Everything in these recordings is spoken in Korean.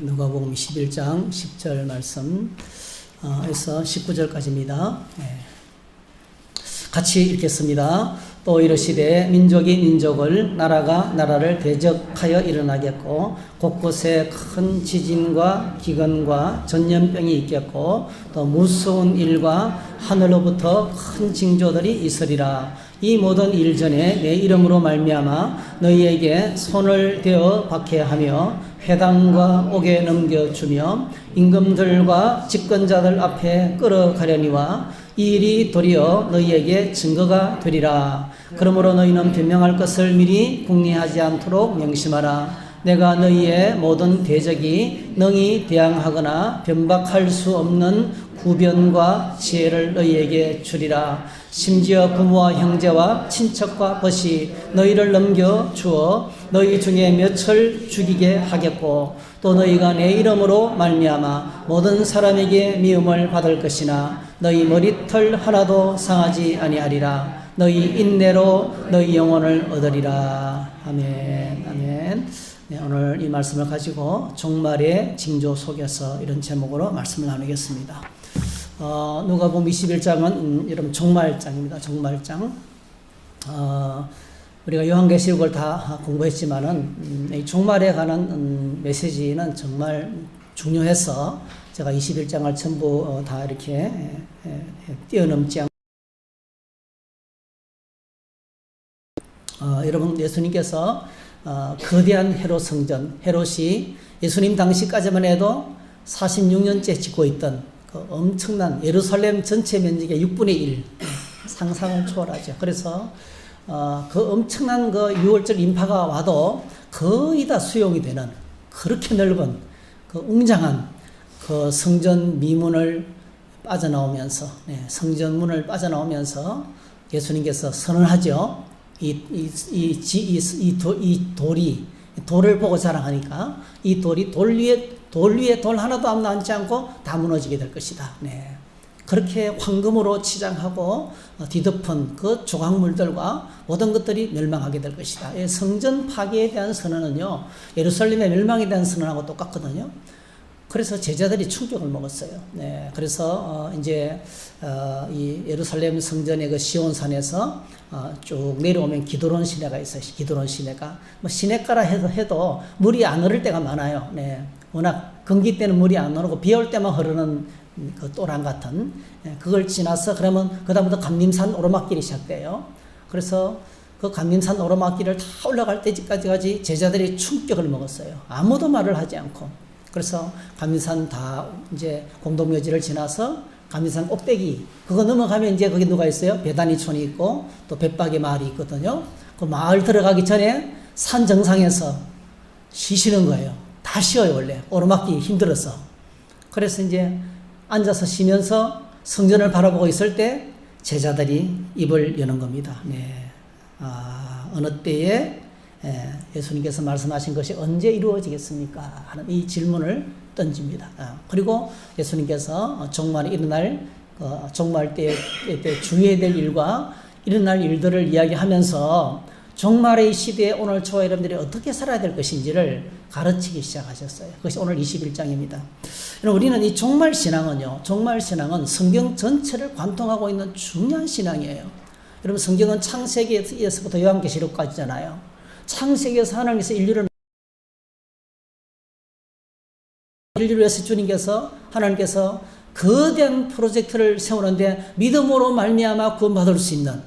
누가복음 21장 10절 말씀에서 19절까지입니다. 같이 읽겠습니다. 또 이르시되 민족이 민족을 나라가 나라를 대적하여 일어나겠고 곳곳에 큰 지진과 기근과 전염병이 있겠고 또 무서운 일과 하늘로부터 큰 징조들이 있으리라. 이 모든 일 전에 내 이름으로 말미암아 너희에게 손을 대어 박해하며 회당과 옥에 넘겨주며 임금들과 집권자들 앞에 끌어가려니와 이 일이 도리어 너희에게 증거가 되리라. 그러므로 너희는 변명할 것을 미리 궁리하지 않도록 명심하라. 내가 너희의 모든 대적이 능히 대항하거나 변박할 수 없는 구변과 지혜를 너희에게 주리라. 심지어 부모와 형제와 친척과 벗이 너희를 넘겨주어 너희 중에 몇을 죽이게 하겠고 또 너희가 내 이름으로 말미암아 모든 사람에게 미움을 받을 것이나 너희 머리털 하나도 상하지 아니하리라. 너희 인내로 너희 영혼을 얻으리라. 아멘. 아멘. 네, 오늘 이 말씀을 가지고 종말의 징조 속에서 이런 제목으로 말씀을 나누겠습니다. 누가복음 21장은 여러분 종말장입니다. 종말장. 우리가 요한계시록을 다 공부했지만은 이 종말에 관한 메시지는 정말 중요해서 제가 21장을 전부 다 이렇게 뛰어넘지 않고 여러분 예수님께서 거대한 헤롯 성전, 헤롯이 예수님 당시까지만 해도 46년째 짓고 있던 그 엄청난 예루살렘 전체 면적의 6분의 1 상상을 초월하죠. 그래서 그 엄청난 그 6월절 인파가 와도 거의 다 수용이 되는 그렇게 넓은 그 웅장한 그 성전 미문을 빠져나오면서 성전문을 빠져나오면서 예수님께서 선언하죠. 이 돌을 보고 자랑하니까 이 돌이 돌 위에 돌 하나도 남지 않고 다 무너지게 될 것이다. 네. 그렇게 황금으로 치장하고 뒤덮은 그 조각물들과 모든 것들이 멸망하게 될 것이다. 성전 파괴에 대한 선언은요, 예루살렘의 멸망에 대한 선언하고 똑같거든요. 그래서 제자들이 충격을 먹었어요. 네, 그래서 이제 이 예루살렘 성전의 그 시온산에서 쭉 내려오면 기드론 시내가 있어요. 기드론 시내가 뭐 시내가라 해도 물이 안 흐를 때가 많아요. 네, 워낙 건기 때는 물이 안 흐르고 비 올 때만 흐르는 그 또랑 같은 그걸 지나서 그러면 그다음부터 감림산 오르막길이 시작돼요. 그래서 그 감림산 오르막길을 다 올라갈 때까지 제자들이 충격을 먹었어요. 아무도 말을 하지 않고. 그래서 감림산 다 이제 공동묘지를 지나서 감림산 꼭대기 그거 넘어가면 이제 거기 누가 있어요? 베다니촌이 있고 또 벳박의 마을이 있거든요. 그 마을 들어가기 전에 산 정상에서 쉬시는 거예요. 다 쉬어요 원래 오르막기 힘들어서. 그래서 이제 앉아서 쉬면서 성전을 바라보고 있을 때 제자들이 입을 여는 겁니다. 네. 어느 때에 예수님께서 말씀하신 것이 언제 이루어지겠습니까? 하는 이 질문을 던집니다. 그리고 예수님께서 종말이 일어날 종말 때 주의해야 될 일과 일어날 일들을 이야기하면서 종말의 시대에 오늘 저와 여러분들이 어떻게 살아야 될 것인지를 가르치기 시작하셨어요. 그것이 오늘 21장입니다. 우리는 이 종말 신앙은요, 종말 신앙은 성경 전체를 관통하고 있는 중요한 신앙이에요. 여러분 성경은 창세기에서부터 요한계시록까지잖아요. 창세기에서 하나님께서 인류를 위해서 하나님께서 거대한 프로젝트를 세우는데 믿음으로 말미암아 구원받을 수 있는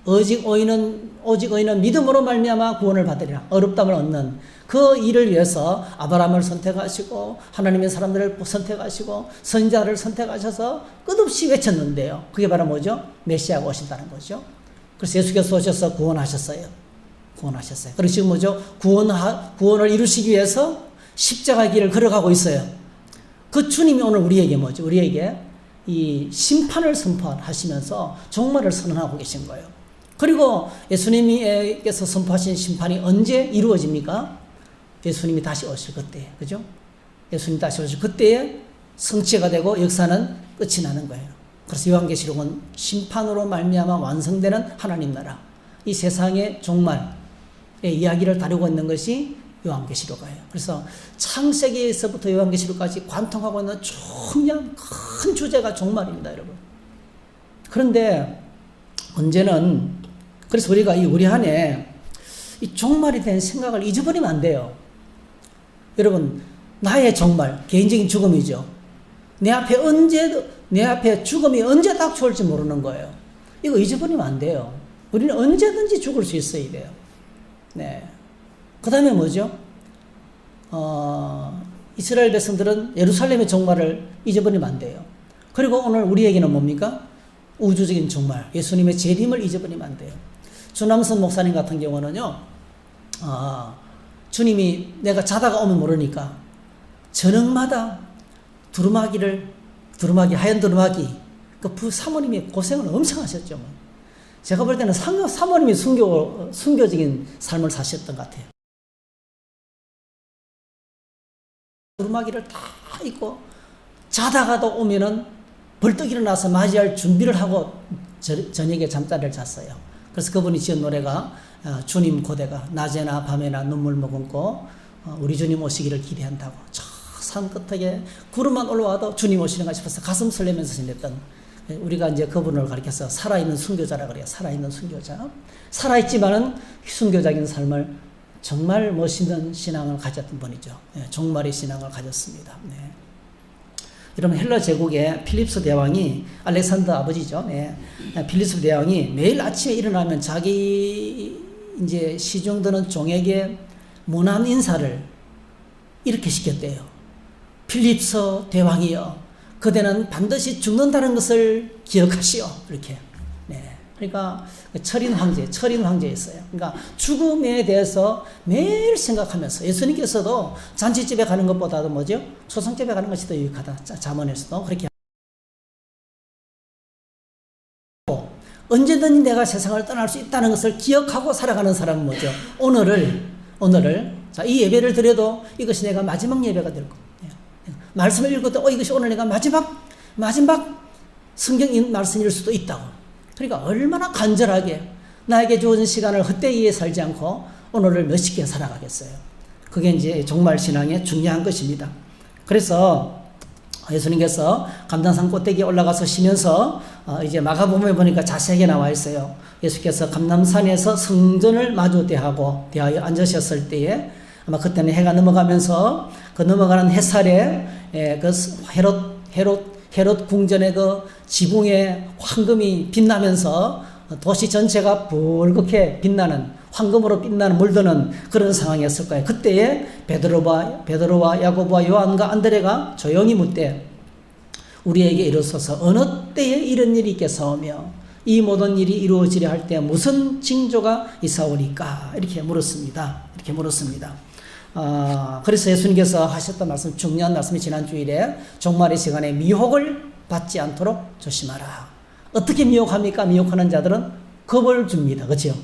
오직 의인은 믿음으로 말미암아 구원을 받으리라. 어렵담을 얻는 그 일을 위해서 아브라함을 선택하시고 하나님의 사람들을 선택하시고 선지자를 선택하셔서 끝없이 외쳤는데요. 그게 바로 뭐죠? 메시아가 오신다는 거죠. 그래서 예수께서 오셔서 구원하셨어요. 그리고 지금 뭐죠? 구원을 이루시기 위해서 십자가 길을 걸어가고 있어요. 그 주님이 오늘 우리에게 뭐죠? 우리에게 이 심판을 선포하시면서 종말을 선언하고 계신 거예요. 그리고 예수님께서 선포하신 심판이 언제 이루어집니까? 예수님이 다시 오실 그때, 그죠? 예수님 다시 오실 그때에 성취가 되고 역사는 끝이 나는 거예요. 그래서 요한계시록은 심판으로 말미암아 완성되는 하나님 나라, 이 세상의 종말의 이야기를 다루고 있는 것이 요한계시록이에요. 그래서 창세기에서부터 요한계시록까지 관통하고 있는 중요한 큰 주제가 종말입니다, 여러분. 그런데 문제는, 그래서 우리가 우리 안에 이 종말에 대한 생각을 잊어버리면 안 돼요. 여러분, 나의 종말, 개인적인 죽음이죠. 내 앞에 죽음이 언제 닥쳐올지 모르는 거예요. 이거 잊어버리면 안 돼요. 우리는 언제든지 죽을 수 있어야 돼요. 네. 그 다음에 뭐죠? 이스라엘 백성들은 예루살렘의 종말을 잊어버리면 안 돼요. 그리고 오늘 우리에게는 뭡니까? 우주적인 종말, 예수님의 재림을 잊어버리면 안 돼요. 주남선 목사님 같은 경우는요, 주님이 내가 자다가 오면 모르니까 저녁마다 하얀 두루마기, 그 사모님이 고생을 엄청 하셨죠. 제가 볼 때는 사모님이 순교적인 삶을 사셨던 것 같아요. 두루마기를 다 입고 자다가도 오면은 벌떡 일어나서 맞이할 준비를 하고 저녁에 잠자리를 잤어요. 그래서 그분이 지은 노래가 주님 고대가 낮에나 밤에나 눈물 머금고 우리 주님 오시기를 기대한다고, 저 산 끝에 구름만 올라와도 주님 오시는가 싶어서 가슴 설레면서 지냈던, 우리가 이제 그분을 가리켜서 살아있는 순교자라 그래요. 살아있는 순교자. 살아있지만은 순교적인 삶을 정말 멋있는 신앙을 가졌던 분이죠. 네, 종말의 신앙을 가졌습니다. 네. 여러분, 헬라 제국의 필립스 대왕이, 알렉산더 아버지죠. 네. 필립스 대왕이 매일 아침에 일어나면 자기 이제 시중드는 종에게 문안 인사를 이렇게 시켰대요. 필립스 대왕이여, 그대는 반드시 죽는다는 것을 기억하시오. 이렇게. 네. 그러니까 철인 황제였어요. 그러니까 죽음에 대해서 매일 생각하면서, 예수님께서도 잔치집에 가는 것보다도 뭐죠? 초상집에 가는 것이 더 유익하다. 잠언에서도 그렇게. 언제든지 내가 세상을 떠날 수 있다는 것을 기억하고 살아가는 사람은 뭐죠? 오늘을 자, 이 예배를 드려도 이것이 내가 마지막 예배가 될 거예요. 말씀을 읽어도 이것이 오늘 내가 마지막 성경 말씀일 수도 있다고. 그러니까 얼마나 간절하게 나에게 주어진 시간을 헛되이 살지 않고 오늘을 멋있게 살아가겠어요. 그게 이제 종말 신앙의 중요한 것입니다. 그래서 예수님께서 감람산 꼭대기에 올라가서 쉬면서 이제 마가복음에 보니까 자세하게 나와 있어요. 예수께서 감람산에서 성전을 마주 대하여 앉으셨을 때에, 아마 그때는 해가 넘어가면서 그 넘어가는 햇살에 그 헤롯 궁전의 그 지붕에 황금이 빛나면서 도시 전체가 붉게 빛나는, 황금으로 빛나는 물드는 그런 상황이었을 거예요. 그때에 베드로와 야고보와 요한과 안드레가 조용히 묻되, 우리에게 이르소서 어느 때에 이런 일이 있겠사오며 이 모든 일이 이루어지려 할 때 무슨 징조가 있사오리까? 이렇게 물었습니다. 그래서 예수님께서 하셨던 말씀, 중요한 말씀이 지난 주일에 종말의 시간에 미혹을 받지 않도록 조심하라. 어떻게 미혹합니까? 미혹하는 자들은 겁을 줍니다. 그렇죠?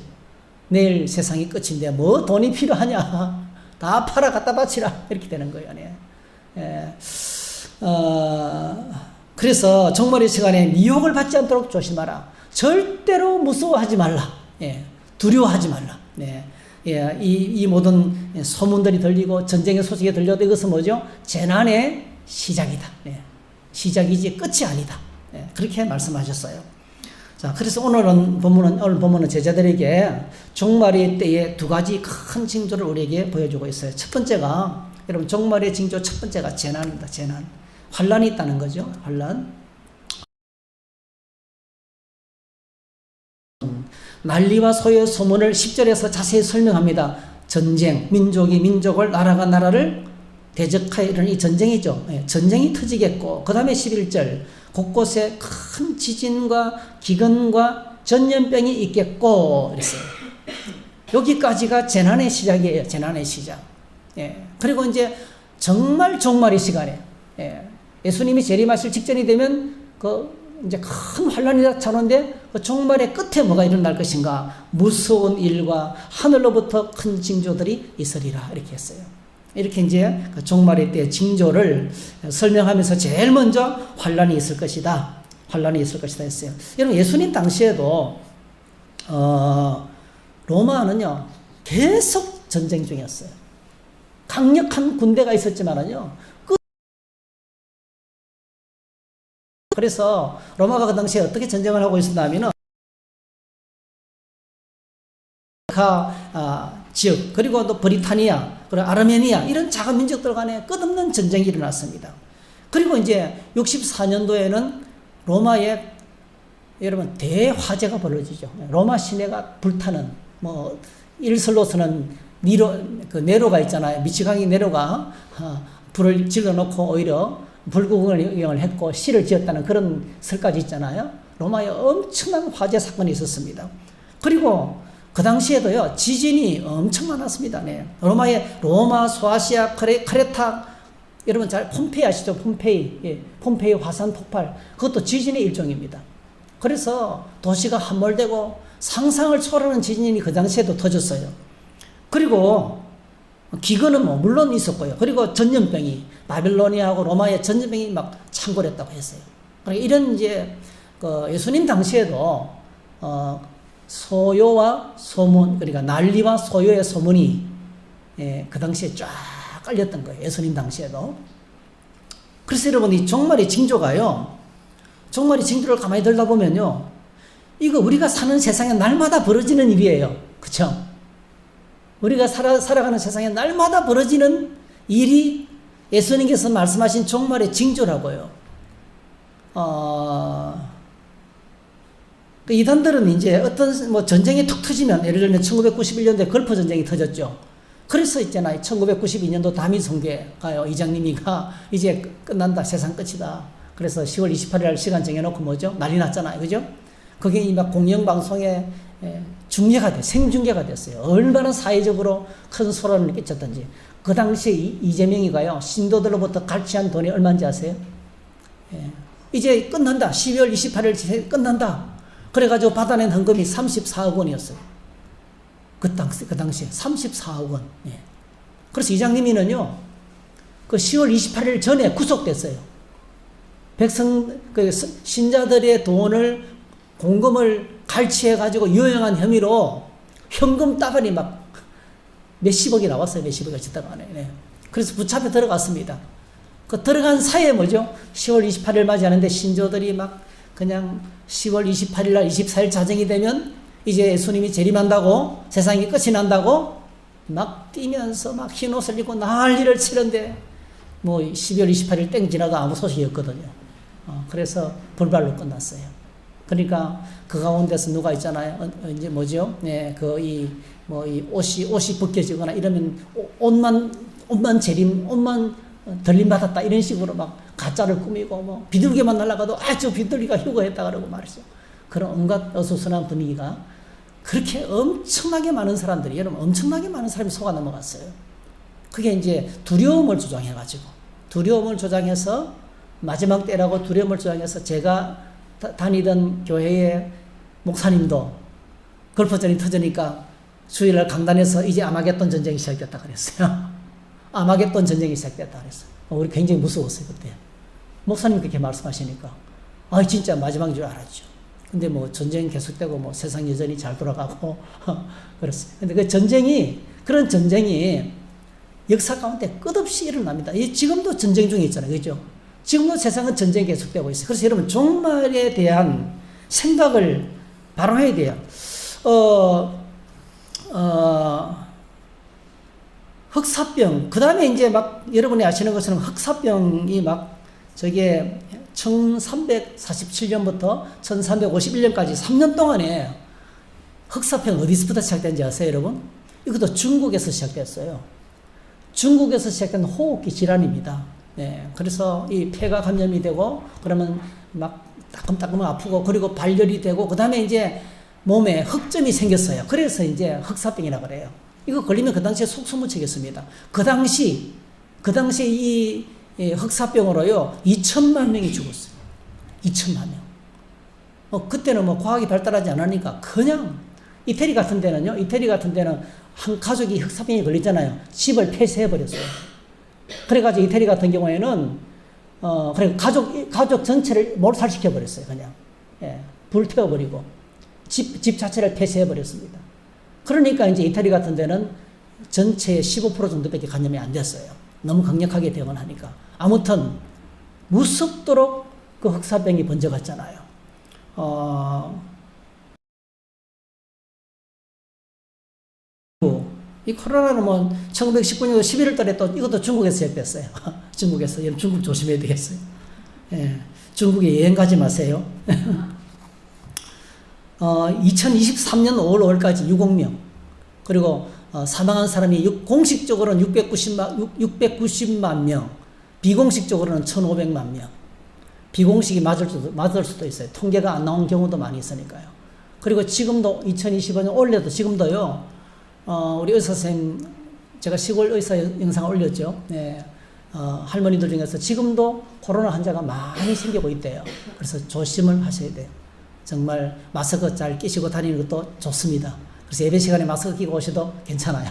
내일 세상이 끝인데 뭐 돈이 필요하냐? 다 팔아 갖다 바치라. 이렇게 되는 거예요. 네. 그래서 종말의 시간에 미혹을 받지 않도록 조심하라. 절대로 무서워하지 말라. 두려워하지 말라. 이 모든 소문들이 들리고 전쟁의 소식이 들려도 이것은 뭐죠? 재난의 시작이다. 시작이지 끝이 아니다. 그렇게 말씀하셨어요. 자, 그래서 오늘 본문은 제자들에게 종말의 때에 두 가지 큰 징조를 우리에게 보여주고 있어요. 첫 번째가, 여러분, 종말의 징조 첫 번째가 재난입니다. 재난. 환란이 있다는 거죠. 환란. 난리와 소의 소문을 10절에서 자세히 설명합니다. 전쟁, 민족이 민족을, 나라가 나라를 대적하여 이런 이 전쟁이죠. 전쟁이 터지겠고, 그 다음에 11절, 곳곳에 큰 지진과 기근과 전염병이 있겠고, 이랬어요. 여기까지가 재난의 시작이에요. 재난의 시작. 그리고 이제 정말 종말의 시간에, 예수님이 재림하실 직전이 되면 이제 큰 환란이 닥쳐오는데 그 종말의 끝에 뭐가 일어날 것인가? 무서운 일과 하늘로부터 큰 징조들이 있으리라. 이렇게 했어요. 이렇게 이제 그 종말의 때 징조를 설명하면서 제일 먼저 환란이 있을 것이다. 환란이 있을 것이다 했어요. 여러분 예수님 당시에도 로마는요 계속 전쟁 중이었어요. 강력한 군대가 있었지만은요. 그래서 로마가 그 당시에 어떻게 전쟁을 하고 있었냐면은 지역 그리고 또 브리타니아 그리고 아르메니아 이런 작은 민족들 간에 끝없는 전쟁이 일어났습니다. 그리고 이제 64년도에는 로마에 여러분 대화재가 벌어지죠. 로마 시내가 불타는 뭐 일설로서는 네로가 있잖아요. 미치광이 네로가 불을 질러놓고 오히려 불구경을 했고 시를 지었다는 그런 설까지 있잖아요. 로마에 엄청난 화재 사건이 있었습니다. 그리고 그 당시에도요 지진이 엄청 많았습니다. 네. 로마, 소아시아, 크레타 여러분 잘 폼페이 아시죠? 폼페이, 예, 폼페이 화산 폭발 그것도 지진의 일종입니다. 그래서 도시가 함몰되고 상상을 초월하는 지진이 그 당시에도 터졌어요. 그리고 기근은 뭐 물론 있었고요. 그리고 전염병이 바빌로니아하고 로마의 전염병이 막 창궐했다고 했어요. 그러니까 이런 이제 그 예수님 당시에도 소요와 소문 그러니까 난리와 소요의 소문이 그 당시에 쫙 깔렸던 거예요. 예수님 당시에도. 그래서 여러분 이 종말의 징조가요. 종말의 징조를 가만히 들다 보면요. 이거 우리가 사는 세상에 날마다 벌어지는 일이에요. 그렇죠? 우리가 살아가는 세상에 날마다 벌어지는 일이 예수님께서 말씀하신 종말의 징조라고요. 그 이단들은 이제 어떤 뭐 전쟁이 툭 터지면 예를 들면 1991년도에 걸프 전쟁이 터졌죠. 그래서 있잖아요. 1992년도 다미 성교회가요. 이장님이가 이제 끝난다. 세상 끝이다. 그래서 10월 28일 날 시간 정해놓고 뭐죠? 난리 났잖아요. 그죠? 그게 막 공영방송에 중계가 생중계가 됐어요. 얼마나 사회적으로 큰 소란을 끼쳤던지. 그 당시에 이재명이가요. 신도들로부터 갈취한 돈이 얼마인지 아세요? 예. 이제 끝난다. 12월 28일 끝난다. 그래가지고 받아낸 헌금이 34억 원이었어요. 그 당시에 34억 원. 예. 그래서 이장님이는요. 그 10월 28일 전에 구속됐어요. 신자들의 돈을 공금을 갈취해가지고 유용한 혐의로 현금 따발이 막 몇십억이 나왔어요. 몇십억이 짓다가 안에. 네. 그래서 붙잡혀 들어갔습니다. 그 들어간 사이에 뭐죠? 10월 28일 맞이하는데 신조들이 막 그냥 10월 28일 날 24일 자정이 되면 이제 예수님이 재림한다고 세상이 끝이 난다고 막 뛰면서 막 흰 옷을 입고 난리를 치는데 뭐 12월 28일 땡 지나도 아무 소식이 없거든요. 그래서 불발로 끝났어요. 그러니까 그 가운데서 누가 있잖아요. 이제 뭐죠? 네, 이 옷이 벗겨지거나 이러면 옷만 재림, 옷만 들림 받았다 이런 식으로 막 가짜를 꾸미고 뭐 비둘기만 날아가도 저 비둘기가 휴거했다 그러고 말이죠. 그런 온갖 어수선한 분위기가 그렇게 엄청나게 많은 사람들이 여러분 엄청나게 많은 사람이 속아 넘어갔어요. 그게 이제 두려움을 조장해서 마지막 때라고 두려움을 조장해서 제가 다니던 교회의 목사님도 걸프전이 터지니까 주일날 강단에서 이제 아마겟돈 전쟁이 시작됐다 그랬어요. 아마겟돈 전쟁이 시작됐다 그랬어요. 우리 굉장히 무서웠어요 그때. 목사님 그렇게 말씀하시니까 진짜 마지막인 줄 알았죠. 근데 뭐 전쟁 계속되고 뭐 세상 여전히 잘 돌아가고 그랬어요. 근데 그런 전쟁이 역사 가운데 끝없이 일어납니다. 지금도 전쟁 중에 있잖아요. 그죠? 지금도 세상은 전쟁이 계속되고 있어요. 그래서 여러분 종말에 대한 생각을 바로 해야 돼요. 흑사병. 그 다음에 이제 막 여러분이 아시는 것처럼 흑사병이 막 저게 1347년부터 1351년까지 3년 동안에 흑사병 어디서부터 시작된지 아세요, 여러분? 이것도 중국에서 시작됐어요. 중국에서 시작된 호흡기 질환입니다. 네, 그래서 이 폐가 감염이 되고 그러면 막 따끔따끔 아프고 그리고 발열이 되고 그 다음에 이제 몸에 흑점이 생겼어요. 그래서 이제 흑사병이라고 그래요. 이거 걸리면 그 당시에 속수무책이었습니다. 그 당시 이 흑사병으로요 2천만 명이 죽었어요. 2천만 명. 그때는 뭐 과학이 발달하지 않으니까 그냥 이태리 같은 데는 한 가족이 흑사병에 걸리잖아요. 집을 폐쇄해버렸어요. 그래가지고 이태리 같은 경우에는, 가족 전체를 몰살시켜버렸어요. 그냥. 예, 불태워버리고. 집 자체를 폐쇄해버렸습니다. 그러니까 이제 이태리 같은 데는 전체의 15% 정도밖에 감염이 안 됐어요. 너무 강력하게 대응을 하니까. 아무튼, 무섭도록 그 흑사병이 번져갔잖아요. 이 코로나는 뭐 1919년도 11월 달에 또 이것도 중국에서 시작됐어요. 중국에서. 여러분 중국 조심해야 되겠어요. 예, 중국에 여행 가지 마세요. 2023년 5월 5일까지 6억 명. 그리고 사망한 사람이 공식적으로는 690만 명, 비공식적으로는 1,500만 명. 비공식이 맞을 수도 있어요. 통계가 안 나온 경우도 많이 있으니까요. 그리고 지금도 2025년 올해도 지금도요. 우리 의사 선생님, 제가 시골 의사 영상을 올렸죠. 네. 할머니들 중에서 지금도 코로나 환자가 많이 생기고 있대요. 그래서 조심을 하셔야 돼요. 정말 마스크 잘 끼시고 다니는 것도 좋습니다. 그래서 예배 시간에 마스크 끼고 오셔도 괜찮아요.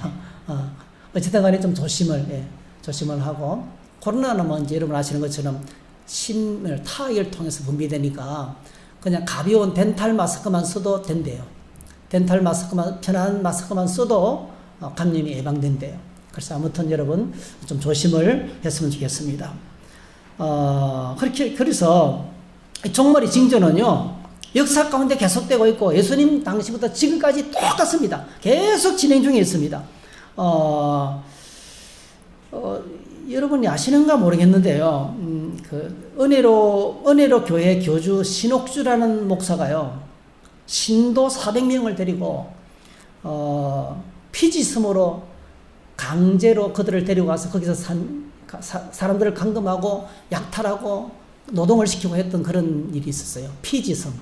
어쨌든 간에 좀 조심을 하고, 코로나는 뭐 이제 여러분 아시는 것처럼 침을, 타액을 통해서 분비되니까 그냥 가벼운 덴탈 마스크만 써도 된대요. 덴탈 마스크만, 편한 마스크만 써도 감염이 예방된대요. 그래서 아무튼 여러분 좀 조심을 했으면 좋겠습니다. 그래서 종말의 징조는요, 역사 가운데 계속되고 있고 예수님 당시부터 지금까지 똑같습니다. 계속 진행 중에 있습니다. 여러분이 아시는가 모르겠는데요. 은혜로 교회 교주 신옥주라는 목사가요, 신도 400명을 데리고 피지 섬으로 강제로 그들을 데려가서 거기서 사람들을 감금하고 약탈하고 노동을 시키고 했던 그런 일이 있었어요. 피지 섬.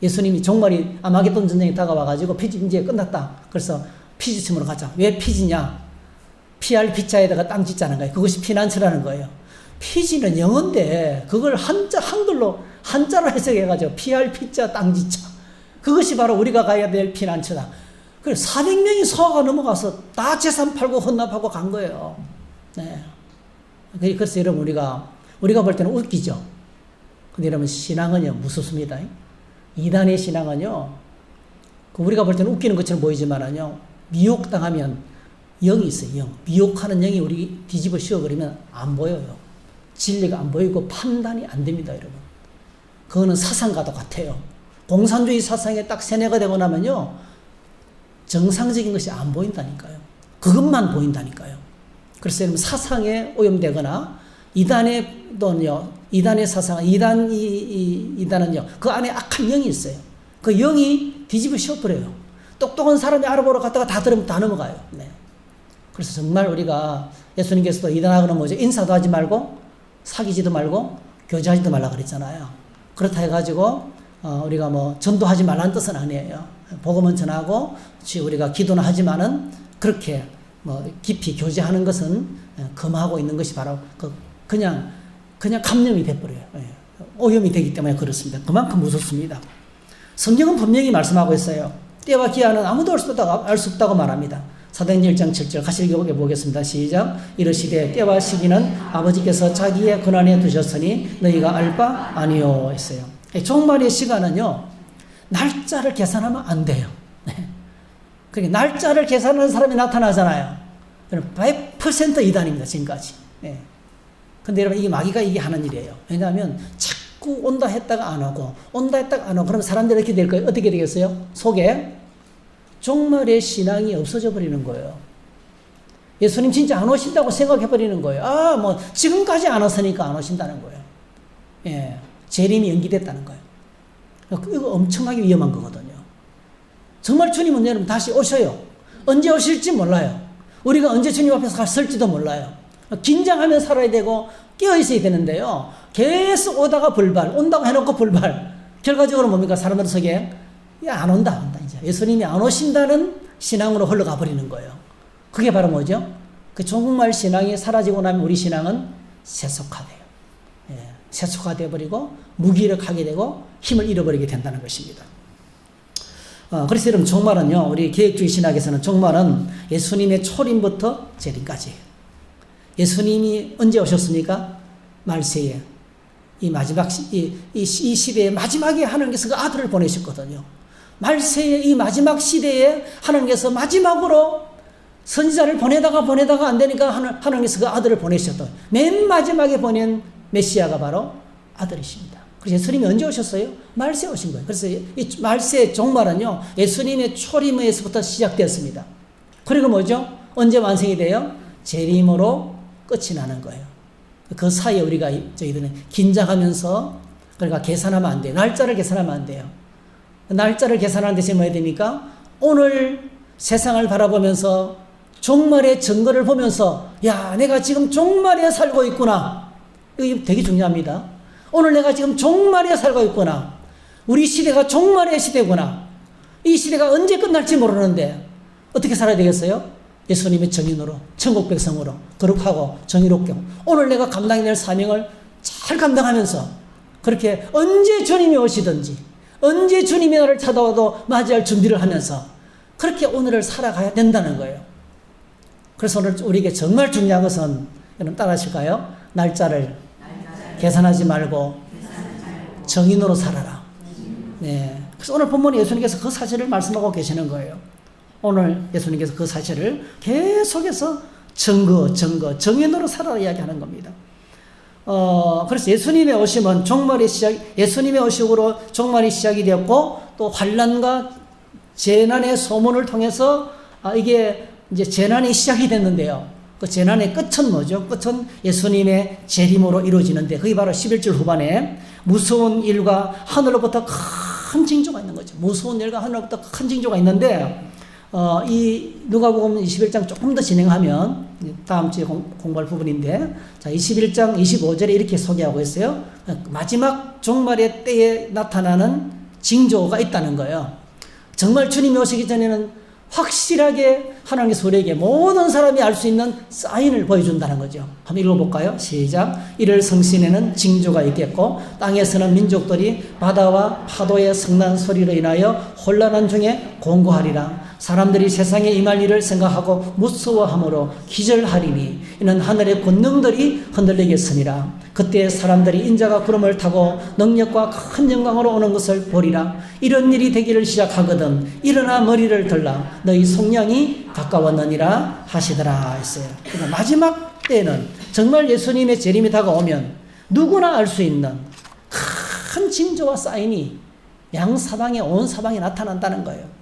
예수님이 종말이 아마겟돈 전쟁이 다가와가지고 피지 이제 끝났다. 그래서 피지 섬으로 가자. 왜 피지냐? 피할 피자에다가 땅 짓자는 거예요. 그것이 피난처라는 거예요. 피지는 영어인데 그걸 한글로 한자로 해석해가지고 피할 피자 땅 짓자. 그것이 바로 우리가 가야 될 피난처다. 그래서 400명이 서가 넘어가서 다 재산 팔고 헌납하고 간 거예요. 네. 그래서 여러분 우리가 볼 때는 웃기죠. 근데 여러분 신앙은요 무섭습니다. 이단의 신앙은요, 우리가 볼 때는 웃기는 것처럼 보이지만은요, 미혹당하면 영이 있어요. 영. 미혹하는 영이 우리 뒤집어 씌워버리면 안 보여요. 진리가 안 보이고 판단이 안 됩니다, 여러분. 그거는 사상과도 같아요. 공산주의 사상에 딱 세뇌가 되고 나면요, 정상적인 것이 안 보인다니까요. 그것만 보인다니까요. 그래서 여러분 사상에 오염되거나 이단의 사상, 이단은요, 그 안에 악한 영이 있어요. 그 영이 뒤집어 씌워버려요. 똑똑한 사람이 알아보러 갔다가 다 들으면 다 넘어가요. 네. 그래서 정말 우리가 예수님께서도 이단하고는 뭐죠? 인사도 하지 말고, 사귀지도 말고, 교제하지도 말라 그랬잖아요. 그렇다 해가지고, 우리가 뭐, 전도하지 말라는 뜻은 아니에요. 복음은 전하고, 우리가 기도는 하지만은, 그렇게 뭐, 깊이 교제하는 것은 금하고 있는 것이 바로 그냥 감염이 돼버려요. 오염이 되기 때문에 그렇습니다. 그만큼 무섭습니다. 성경은 분명히 말씀하고 있어요. 때와 기한은 아무도 알 수 없다고 말합니다. 사도행전 1장 7절 같이 읽어보겠습니다. 시작. 이르시되 때와 시기는 아버지께서 자기의 권한에 두셨으니 너희가 알 바 아니요 했어요. 종말의 시간은요, 날짜를 계산하면 안 돼요. 그러니까 날짜를 계산하는 사람이 나타나잖아요. 100% 이단입니다. 지금까지. 근데 여러분, 이게 마귀가 이게 하는 일이에요. 왜냐하면 자꾸 온다 했다가 안 오고, 온다 했다가 안 오고, 그러면 사람들이 이렇게 될 거예요. 어떻게 되겠어요? 속에 종말의 신앙이 없어져 버리는 거예요. 예수님 진짜 안 오신다고 생각해 버리는 거예요. 뭐 지금까지 안 왔으니까 안 오신다는 거예요. 재림이 연기됐다는 거예요. 이거 엄청나게 위험한 거거든요. 정말 주님은 여러분 다시 오셔요. 언제 오실지 몰라요. 우리가 언제 주님 앞에서 설지도 몰라요. 긴장하며 살아야 되고 깨어 있어야 되는데요. 계속 오다가 불발, 온다고 해놓고 불발. 결과적으로 뭡니까? 사람들 속에 안 온다 이제 예수님이 안 오신다는 신앙으로 흘러가 버리는 거예요. 그게 바로 뭐죠? 그 종말 신앙이 사라지고 나면 우리 신앙은 세속화돼요. 세속화돼 버리고 무기력하게 되고 힘을 잃어버리게 된다는 것입니다. 그래서 여러분 종말은요, 우리 개혁주의 신학에서는 종말은 예수님의 초림부터 재림까지. 예수님이 언제 오셨습니까? 말세에. 이 마지막, 이 시대의 마지막에 하나님께서 그 아들을 보내셨거든요. 말세의 이 마지막 시대에 하나님께서 마지막으로 선지자를 보내다가 안 되니까 하나님께서 그 아들을 보내셨던, 맨 마지막에 보낸 메시아가 바로 아들이십니다. 그래서 예수님이 언제 오셨어요? 말세에 오신 거예요. 그래서 이 말세의 종말은요, 예수님의 초림에서부터 시작되었습니다. 그리고 뭐죠? 언제 완성이 돼요? 재림으로 끝이 나는 거예요. 그 사이에 저희들은 긴장하면서, 그러니까 계산하면 안 돼요. 날짜를 계산하면 안 돼요. 날짜를 계산하는 대신 뭐 해야 됩니까? 오늘 세상을 바라보면서 종말의 증거를 보면서, 야, 내가 지금 종말에 살고 있구나. 이거 되게 중요합니다. 오늘 내가 지금 종말에 살고 있구나. 우리 시대가 종말의 시대구나. 이 시대가 언제 끝날지 모르는데 어떻게 살아야 되겠어요? 예수님의 정인으로, 천국 백성으로 거룩하고 정의롭게 오늘 내가 감당해야 될 사명을 잘 감당하면서, 그렇게 언제 주님이 오시든지, 언제 주님이 나를 찾아와도 맞이할 준비를 하면서 그렇게 오늘을 살아가야 된다는 거예요. 그래서 오늘 우리에게 정말 중요한 것은, 여러분 따라하실까요? 날짜를 계산하지 말고 정인으로 살아라. 네. 그래서 오늘 본문에 예수님께서 그 사실을 말씀하고 계시는 거예요. 오늘 예수님께서 그 사실을 계속해서 정인으로 살아라 이야기하는 겁니다. 그래서 예수님의 오심은 예수님의 오심으로 종말이 시작이 되었고, 또 환난과 재난의 소문을 통해서 이게 이제 재난이 시작이 됐는데요. 그 재난의 끝은 뭐죠? 끝은 예수님의 재림으로 이루어지는데, 그게 바로 11절 후반에 무서운 일과 하늘로부터 큰 징조가 있는 거죠. 무서운 일과 하늘로부터 큰 징조가 있는데, 이 누가복음 21장 조금 더 진행하면 다음 주에 공부할 부분인데, 자, 21장 25절에 이렇게 소개하고 있어요. 마지막 종말의 때에 나타나는 징조가 있다는 거예요. 정말 주님이 오시기 전에는 확실하게 하나님께서 우리에게 모든 사람이 알 수 있는 사인을 보여준다는 거죠. 한번 읽어볼까요? 시작. 이를 성신에는 징조가 있겠고, 땅에서는 민족들이 바다와 파도의 성난 소리로 인하여 혼란한 중에 공고하리라. 사람들이 세상에 임할 일을 생각하고 무서워함으로 기절하리니 이는 하늘의 권능들이 흔들리겠으니라. 그때 사람들이 인자가 구름을 타고 능력과 큰 영광으로 오는 것을 보리라. 이런 일이 되기를 시작하거든 일어나 머리를 들라. 너희 속량이 가까웠느니라 하시더라 했어요. 그러니까 마지막 때는 정말 예수님의 재림이 다가오면 누구나 알 수 있는 큰 징조와 사인이 양사방에, 온 사방에 나타난다는 거예요.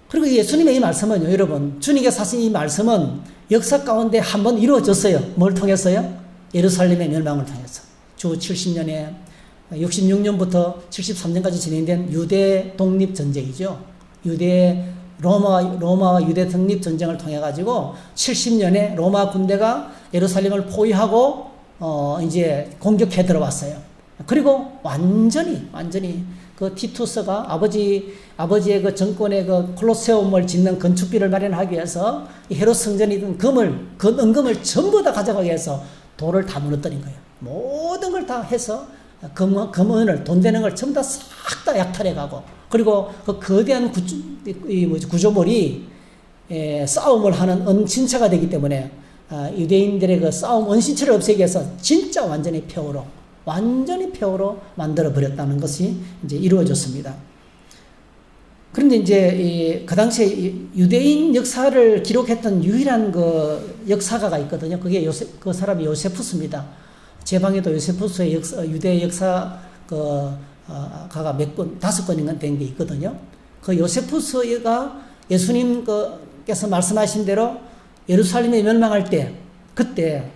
그리고 예수님의 이 말씀은요, 여러분, 주님께서 하신 이 말씀은 역사 가운데 한번 이루어졌어요. 뭘 통해서요? 예루살렘의 멸망을 통해서. 주 70년에 66년부터 73년까지 진행된 유대 독립 전쟁이죠. 로마와 유대 독립 전쟁을 통해 가지고 70년에 로마 군대가 예루살렘을 포위하고 이제 공격해 들어왔어요. 그리고 완전히 그 티투스가 아버지의 그 정권의 그 콜로세움을 짓는 건축비를 마련하기 위해서 헤롯 성전이든 은금을 전부 다 가져가기 위해서 돌을 다 무너뜨린 거예요. 모든 걸 다 해서 금은을, 돈 되는 걸 전부 다 싹 다 약탈해가고, 그리고 그 거대한 구조물이 싸움을 하는 은신처가 되기 때문에 유대인들의 그 싸움 은신처를 없애기 위해서 진짜 완전히 폐허로 만들어 버렸다는 것이 이제 이루어졌습니다. 그런데 이제 그 당시에 유대인 역사를 기록했던 유일한 그 역사가가 있거든요. 그게 그 사람이 요세푸스입니다. 제 방에도 요세푸스의 유대 역사 가가 5권인가 된 게 있거든요. 그 요세푸스가 예수님께서 말씀하신 대로 예루살렘에 멸망할 때, 그때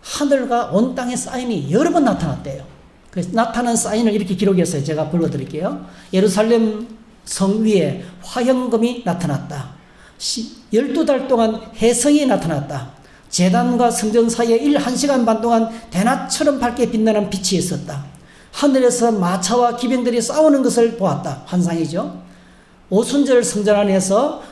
하늘과 온 땅의 사인이 여러 번 나타났대요. 그래서 나타난 사인을 이렇게 기록했어요. 제가 불러드릴게요. 예루살렘 성 위에 화형금이 나타났다. 12달 동안 혜성이 나타났다. 제단과 성전 사이에 1시간 반 동안 대낮처럼 밝게 빛나는 빛이 있었다. 하늘에서 마차와 기병들이 싸우는 것을 보았다. 환상이죠. 오순절 성전 안에서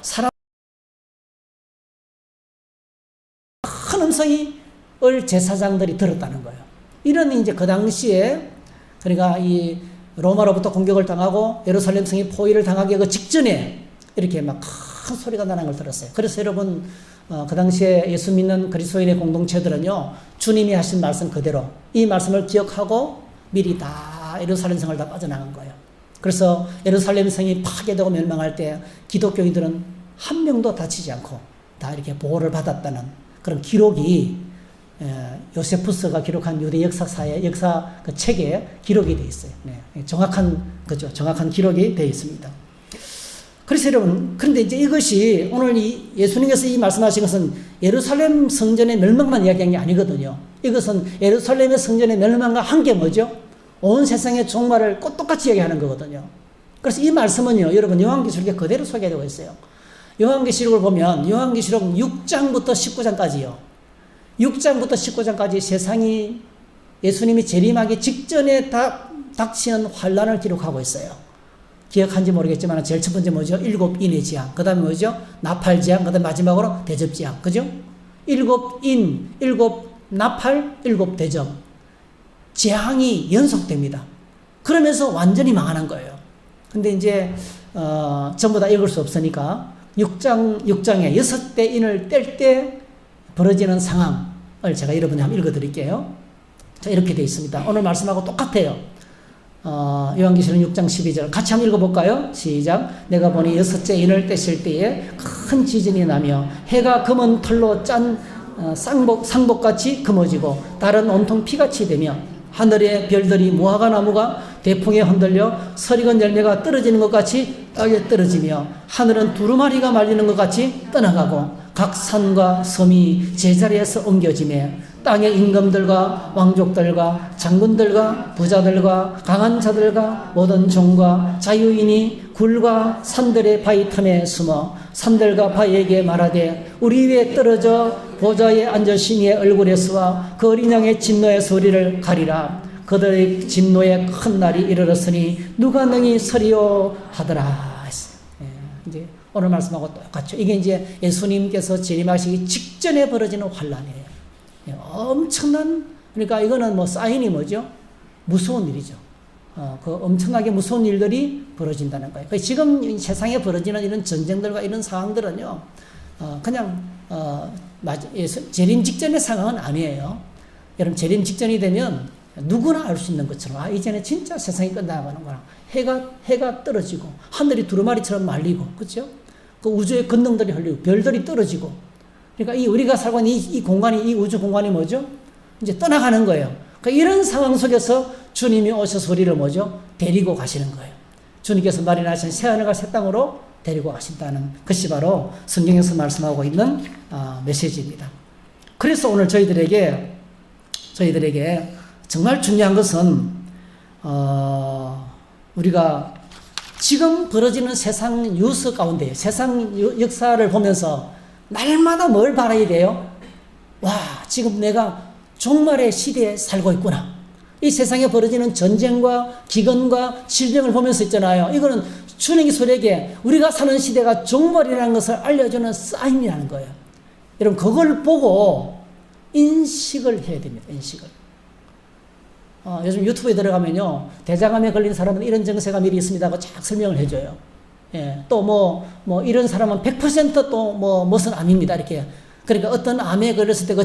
큰 음성을 제사장들이 들었다는 거예요. 이런 이제 그 당시에, 그러니까 이 로마로부터 공격을 당하고 예루살렘 성이 포위를 당하기 그 직전에 이렇게 막 큰 소리가 나는 걸 들었어요. 그래서 여러분 그 당시에 예수 믿는 그리스도인의 공동체들은요, 주님이 하신 말씀 그대로 이 말씀을 기억하고 미리 다 예루살렘 성을 다 빠져나간 거예요. 그래서 예루살렘 성이 파괴되고 멸망할 때 기독교인들은 한 명도 다치지 않고 다 이렇게 보호를 받았다는 그런 기록이 요세푸스가 기록한 유대 역사사의 역사 그 책에 기록이 되어 있어요. 네, 정확한 기록이 되어 있습니다. 그래서 여러분, 그런데 이제 이것이 오늘 예수님께서 이 말씀하신 것은 예루살렘 성전의 멸망만 이야기한 게 아니거든요. 이것은 예루살렘의 성전의 멸망과 함께 뭐죠? 온 세상의 종말을 똑같이 얘기하는 거거든요. 그래서 이 말씀은요, 여러분 요한계시록에 그대로 소개되고 있어요. 요한계시록을 보면 요한계시록 6장부터 19장까지요. 6장부터 19장까지 세상이 예수님이 재림하기 직전에 닥치는 환란을 기록하고 있어요. 기억한지 모르겠지만 제일 첫 번째 뭐죠? 7인의 재앙. 그 다음에 뭐죠? 나팔 재앙. 그 다음에 마지막으로 대접 재앙. 그죠? 7인, 7 나팔, 7 대접. 재앙이 연속됩니다. 그러면서 완전히 망하는 거예요. 근데 이제 전부 다 읽을 수 없으니까 6장에 6대 인을 뗄 때 벌어지는 상황을 제가 여러분이 한번 읽어드릴게요. 자, 이렇게 되어 있습니다. 오늘 말씀하고 똑같아요. 요한계시록 6장 12절 같이 한번 읽어볼까요? 시작. 내가 보니 6째 인을 떼실 때에 큰 지진이 나며 해가 검은 털로 짠 상복같이 검어지고 달은 온통 피같이 되며 하늘의 별들이 무화과 나무가 대풍에 흔들려 설익은 열매가 떨어지는 것 같이 땅에 떨어지며 하늘은 두루마리가 말리는 것 같이 떠나가고 각 산과 섬이 제자리에서 옮겨지며 땅의 임금들과 왕족들과 장군들과 부자들과 강한 자들과 모든 종과 자유인이 굴과 산들의 바위 틈에 숨어 산들과 바위에게 말하되 우리 위에 떨어져 보좌에 앉으신 이의 얼굴에서와 그 어린 양의 진노에서 우리를 가리라. 그들의 진노의 큰 날이 이르렀으니 누가 능히 서리요 하더라. 이제 오늘 말씀하고 똑같죠. 이게 이제 예수님께서 재림하시기 직전에 벌어지는 환란이에요. 엄청난, 그러니까 이거는 뭐 사인이 뭐죠? 무서운 일이죠. 그 엄청나게 무서운 일들이 벌어진다는 거예요. 지금 세상에 벌어지는 이런 전쟁들과 이런 상황들은요, 그냥 재림 직전의 상황은 아니에요. 여러분, 재림 직전이 되면 누구나 알 수 있는 것처럼 이제는 진짜 세상이 끝나가는구나. 해가 떨어지고 하늘이 두루마리처럼 말리고, 그렇죠? 그 우주의 권능들이 흘리고 별들이 떨어지고. 그러니까 우리가 살고 있는 이 공간이, 이 우주 공간이 뭐죠? 이제 떠나가는 거예요. 그러니까 이런 상황 속에서 주님이 오셔서 우리를 뭐죠? 데리고 가시는 거예요. 주님께서 마련하신 새하늘과 새 땅으로 데리고 가신다는 것이 바로 성경에서 말씀하고 있는 메시지입니다. 그래서 오늘 저희들에게 정말 중요한 것은 우리가 지금 벌어지는 세상 뉴스 가운데 세상 역사를 보면서 날마다 뭘 바라야 돼요? 와, 지금 내가 종말의 시대에 살고 있구나. 이 세상에 벌어지는 전쟁과 기근과 질병을 보면서 있잖아요. 이거는 주님께서 우리에게 우리가 사는 시대가 종말이라는 것을 알려주는 사인이라는 거예요. 여러분, 그걸 보고 인식을 해야 됩니다. 인식을. 요즘 유튜브에 들어가면요, 대장암에 걸린 사람은 이런 증세가 미리 있습니다 하고 쫙 설명을 해줘요. 예, 또 이런 사람은 100% 또 무슨 암입니다. 이렇게. 그러니까 어떤 암에 걸렸을 때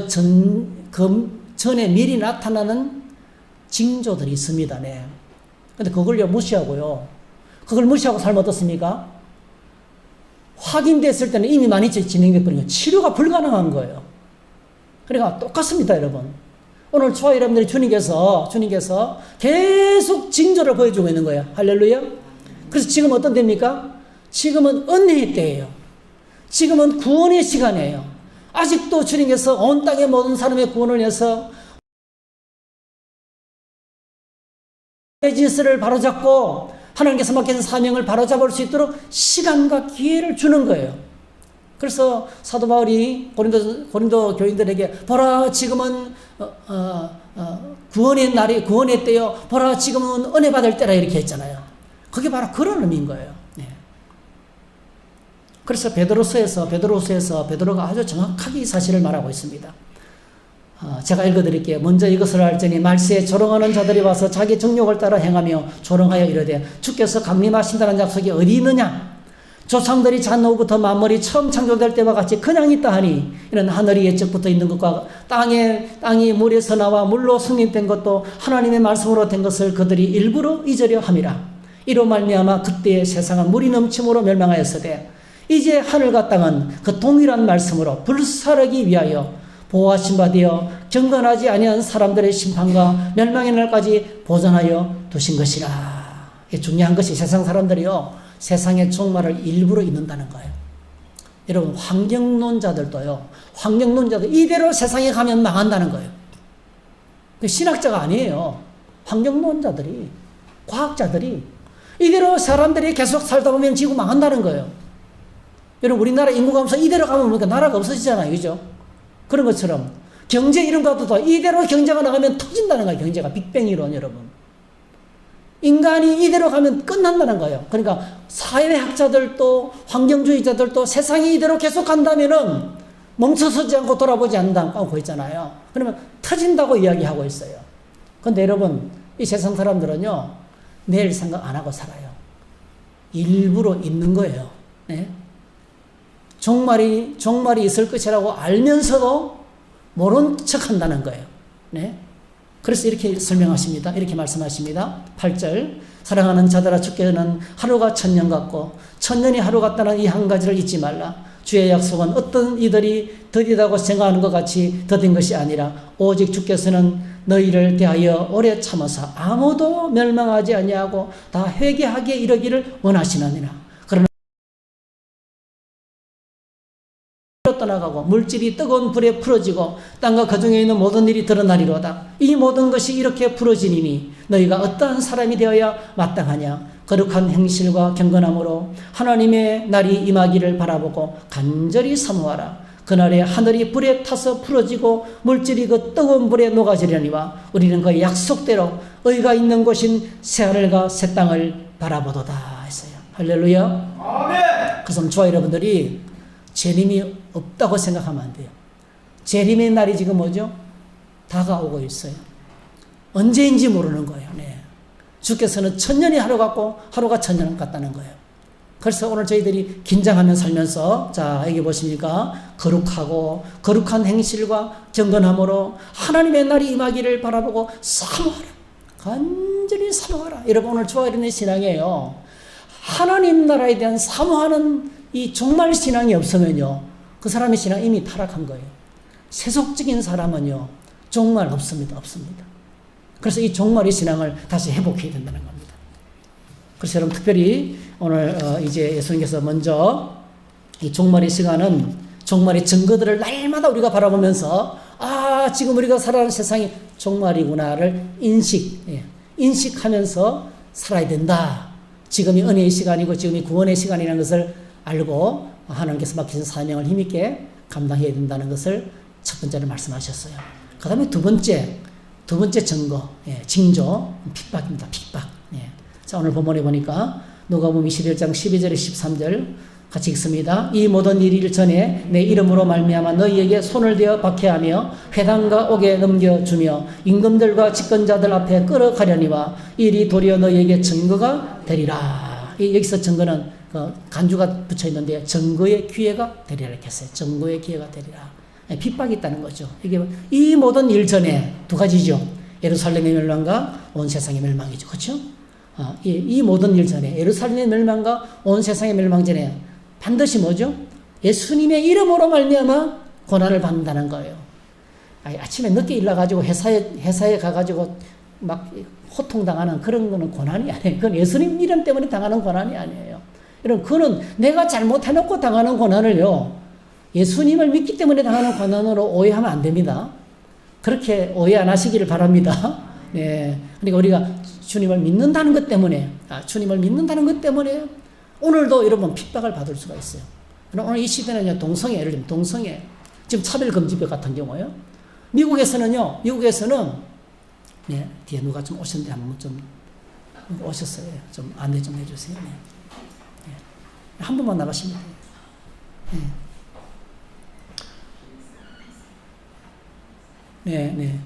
전에 미리 나타나는 징조들이 있습니다. 네. 근데 그걸요, 무시하고요. 그걸 무시하고 살면 어떻습니까? 확인됐을 때는 이미 많이 진행돼버리고 치료가 불가능한 거예요. 그러니까 똑같습니다, 여러분. 오늘 저와 여러분들이 주님께서 계속 징조를 보여주고 있는 거예요. 할렐루야. 그래서 지금 어떤 때입니까? 지금은 은혜의 때예요. 지금은 구원의 시간이에요. 아직도 주님께서 온 땅의 모든 사람의 구원을 위해서 질서를 바로잡고 하나님께서 맡기신 사명을 바로잡을 수 있도록 시간과 기회를 주는 거예요. 그래서 사도 바울이 고린도 교인들에게 보라, 지금은 구원의 날이, 구원의 때요, 보라, 지금은 은혜 받을 때라, 이렇게 했잖아요. 그게 바로 그런 의미인 거예요. 네. 그래서 베드로가 아주 정확하게 이 사실을 말하고 있습니다. 제가 읽어드릴게요. 먼저 이것을 알지니 말세에 조롱하는 자들이 와서 자기 정욕을 따라 행하며 조롱하여 이르되 주께서 강림하신다는 약속이 어디 있느냐? 조상들이 잔노부터 만물이 처음 창조될 때와 같이 그냥 있다 하니 이는 하늘이 옛적부터 있는 것과 땅이 물에서 나와 물로 성립된 것도 하나님의 말씀으로 된 것을 그들이 일부러 잊으려 함이라. 이로 말미암아 그때의 세상은 물이 넘침으로 멸망하였으되 이제 하늘과 땅은 그 동일한 말씀으로 불사르기 위하여 보호하신 바 되어 경건하지 아니한 사람들의 심판과 멸망의 날까지 보존하여 두신 것이라. 중요한 것이 세상 사람들이요, 세상의 종말을 일부러 잊는다는 거예요. 여러분, 환경론자들도요, 환경론자들 이대로 세상에 가면 망한다는 거예요. 신학자가 아니에요. 환경론자들이, 과학자들이 이대로 사람들이 계속 살다 보면 지구 망한다는 거예요. 여러분, 우리나라 인구 감소 이대로 가면 보니까 나라가 없어지잖아요. 그죠? 그런 것처럼 경제 이론가도 이대로 경제가 나가면 터진다는 거예요. 경제가 빅뱅 이론. 여러분, 인간이 이대로 가면 끝난다는 거예요. 그러니까 사회학자들도 환경주의자들도 세상이 이대로 계속 간다면은 멈춰서지 않고 돌아보지 않는다고 있잖아요. 그러면 터진다고 이야기하고 있어요. 그런데 여러분, 이 세상 사람들은요, 내일 생각 안 하고 살아요. 일부러 있는 거예요. 네? 종말이 있을 것이라고 알면서도 모른 척 한다는 거예요. 네? 그래서 이렇게 설명하십니다. 이렇게 말씀하십니다. 8절. 사랑하는 자들아, 주께는 하루가 천년 같고 천년이 하루 같다는 이 한 가지를 잊지 말라. 주의 약속은 어떤 이들이 더디다고 생각하는 것 같이 더딘 것이 아니라 오직 주께서는 너희를 대하여 오래 참으사 아무도 멸망하지 아니하고 다 회개하게 이르기를 원하시느니라. 떠나가고 물질이 뜨거운 불에 풀어지고 땅과 그 중에 있는 모든 일이 드러나리로다. 이 모든 것이 이렇게 풀어지니 너희가 어떠한 사람이 되어야 마땅하냐? 거룩한 행실과 경건함으로 하나님의 날이 임하기를 바라보고 간절히 사모하라. 그날에 하늘이 불에 타서 풀어지고 물질이 그 뜨거운 불에 녹아지려니와 우리는 그 약속대로 의가 있는 곳인 새하늘과 새 땅을 바라보도다 했어요. 할렐루야. 아멘. 그래서 저와 여러분들이 재림이 없다고 생각하면 안 돼요. 재림의 날이 지금 뭐죠? 다가오고 있어요. 언제인지 모르는 거예요. 네. 주께서는 천년이 하루 같고 하루가 천년 같다는 거예요. 그래서 오늘 저희들이 긴장하며 살면서, 자, 여기 보십니까? 거룩하고 거룩한 행실과 경건함으로 하나님의 날이 임하기를 바라보고 사모하라. 간절히 사모하라. 여러분, 오늘 저와 여러분의 신앙이에요. 하나님 나라에 대한 사모하는 이 종말 신앙이 없으면요, 그 사람의 신앙 이미 타락한 거예요. 세속적인 사람은요, 종말 없습니다. 그래서 이 종말의 신앙을 다시 회복해야 된다는 겁니다. 그래서 여러분, 특별히 오늘 이제 예수님께서 먼저 이 종말의 시간은 종말의 증거들을 날마다 우리가 바라보면서, 아, 지금 우리가 살아가는 세상이 종말이구나를 인식하면서 살아야 된다. 지금이 은혜의 시간이고 지금이 구원의 시간이라는 것을 알고 하나님께서 맡기신 사명을 힘있게 감당해야 된다는 것을 첫 번째로 말씀하셨어요. 그 다음에 두 번째 증거, 징조, 핍박입니다. 핍박. 자, 오늘 본문에 보니까 누가복음 21장 12절에 13절 같이 읽습니다. 이 모든 일일 전에 내 이름으로 말미암아 너희에게 손을 대어 박해하며 회당과 옥에 넘겨주며 임금들과 집권자들 앞에 끌어가려니와 일이 도리어 너희에게 증거가 되리라. 여기서 증거는 간주가 붙여 있는데 증거의 기회가 되리라 이렇게 했어요. 증거의 기회가 되리라. 핍박이 있다는 거죠. 이게 이 모든 일 전에 두 가지죠. 예루살렘의 멸망과 온 세상의 멸망이죠. 그렇죠? 이 모든 일 전에 예루살렘의 멸망과 온 세상의 멸망 전에 반드시 뭐죠? 예수님의 이름으로 말미암아 고난을 받는다는 거예요. 아침에 늦게 일어나가지고 회사에 가가지고 막 호통당하는 그런 거는 고난이 아니에요. 그건 예수님 이름 때문에 당하는 고난이 아니에요. 여러분, 그거는 내가 잘못해놓고 당하는 고난을요, 예수님을 믿기 때문에 당하는 고난으로 오해하면 안 됩니다. 그렇게 오해 안 하시기를 바랍니다. 네. 그러니까 우리가 주님을 믿는다는 것 때문에, 오늘도 여러분 핍박을 받을 수가 있어요. 오늘 이 시대는요, 동성애, 예를 들면 동성애, 지금 차별금지법 같은 경우요. 미국에서는, 네, 뒤에 누가 좀 오셨는데 한번 좀 오셨어요. 좀 안내 좀 해주세요. 네. 네. 한 번만 나가시면 돼요. 네. 네, 네.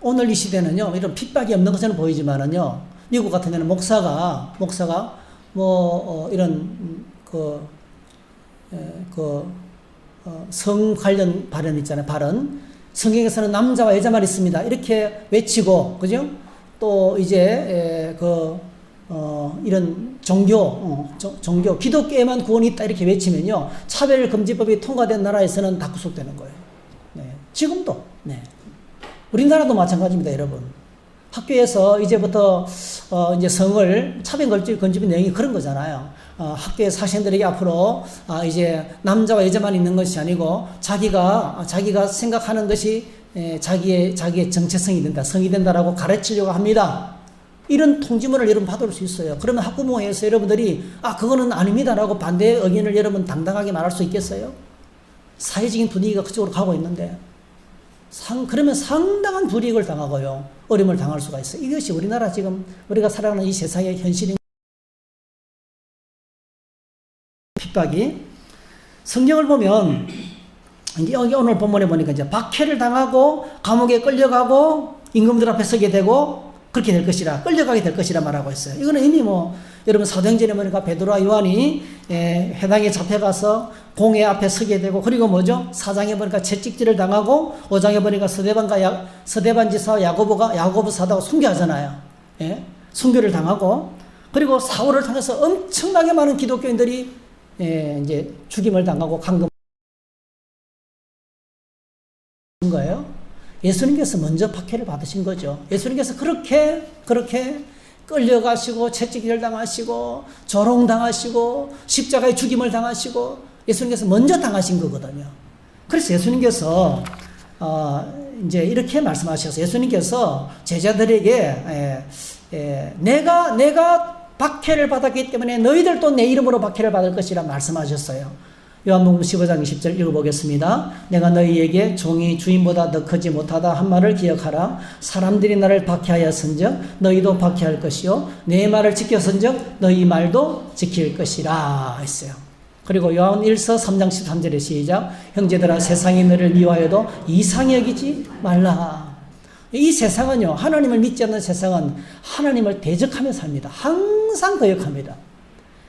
오늘 이 시대는요, 이런 핍박이 없는 것처럼 보이지만은요, 미국 같은 데는 목사가, 성 관련 발언 있잖아요, 발언. 성경에서는 남자와 여자만 있습니다. 이렇게 외치고, 그죠? 또 이제, 이런 종교, 기독교에만 구원이 있다 이렇게 외치면요, 차별금지법이 통과된 나라에서는 다 구속되는 거예요. 네. 지금도, 네. 우리나라도 마찬가지입니다, 여러분. 학교에서 이제부터 이제 성을 차별금지법 내용이 그런 거잖아요. 학교의 학생들에게 앞으로 이제 남자와 여자만 있는 것이 아니고 자기가 생각하는 것이 자기의 정체성이 된다, 성이 된다라고 가르치려고 합니다. 이런 통지문을 여러분 받을 수 있어요. 그러면 학부모에서 여러분들이 그거는 아닙니다라고 반대의 의견을 여러분 당당하게 말할 수 있겠어요? 사회적인 분위기가 그쪽으로 가고 있는데. 그러면 상당한 불이익을 당하고요, 어려움을 당할 수가 있어요. 이것이 우리나라 지금 우리가 살아가는 이 세상의 현실인 핍박이. 성경을 보면 여기 오늘 본문에 보니까 이제 박해를 당하고 감옥에 끌려가고 임금들 앞에 서게 되고 그렇게 될 것이라, 끌려가게 될 것이라 말하고 있어요. 이거는 이미 여러분 사도행전에 보니까 베드로와 요한이 회당에 잡혀가서 공회 앞에 서게 되고, 그리고 뭐죠? 4장에 보니까 채찍질을 당하고 5장에 보니까 서대반 지사와 야고보 사도가 순교하잖아요. 예? 순교를 당하고, 그리고 사울을 통해서 엄청나게 많은 기독교인들이 이제 죽임을 당하고 감금 거예요. 예수님께서 먼저 박해를 받으신 거죠. 예수님께서 그렇게 끌려가시고 채찍질 당하시고 조롱당하시고 십자가의 죽임을 당하시고 예수님께서 먼저 당하신 거거든요. 그래서 예수님께서 이제 이렇게 말씀하셔서, 예수님께서 제자들에게 내가 박해를 받았기 때문에 너희들도 내 이름으로 박해를 받을 것이라 말씀하셨어요. 요한복음 15장 20절 읽어보겠습니다. 내가 너희에게 종이 주인보다 더 크지 못하다 한 말을 기억하라. 사람들이 나를 박해하였은즉 너희도 박해할 것이요 내 말을 지켰은즉 너희 말도 지킬 것이라 했어요. 그리고 요한 1서 3장 13절에 시작. 형제들아, 세상이 너를 미워해도 이상히 여기지 말라. 이 세상은요, 하나님을 믿지 않는 세상은 하나님을 대적하며 삽니다. 항상 거역합니다.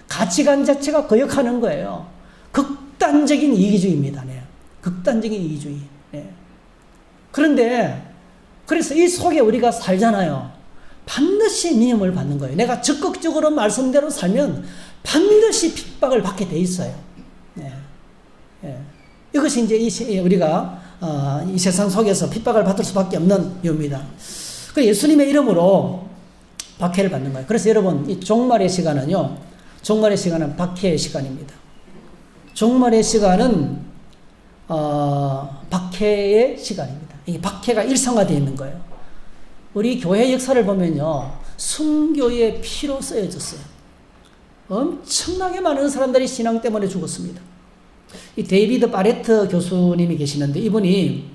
가치관 자체가 거역하는 거예요. 극단적인 이기주의입니다. 네. 극단적인 이기주의. 네. 그래서 이 속에 우리가 살잖아요. 반드시 미움을 받는 거예요. 내가 적극적으로 말씀대로 살면 반드시 핍박을 받게 돼 있어요. 네. 네. 이것이 이제 우리가 이 세상 속에서 핍박을 받을 수밖에 없는 이유입니다. 그 예수님의 이름으로 박해를 받는 거예요. 그래서 여러분, 이 종말의 시간은 박해의 시간입니다. 종말의 시간은 박해의 시간입니다. 이 박해가 일상화되어 있는 거예요. 우리 교회 역사를 보면요, 순교의 피로 쓰여졌어요. 엄청나게 많은 사람들이 신앙 때문에 죽었습니다. 이 데이비드 바레트 교수님이 계시는데, 이분이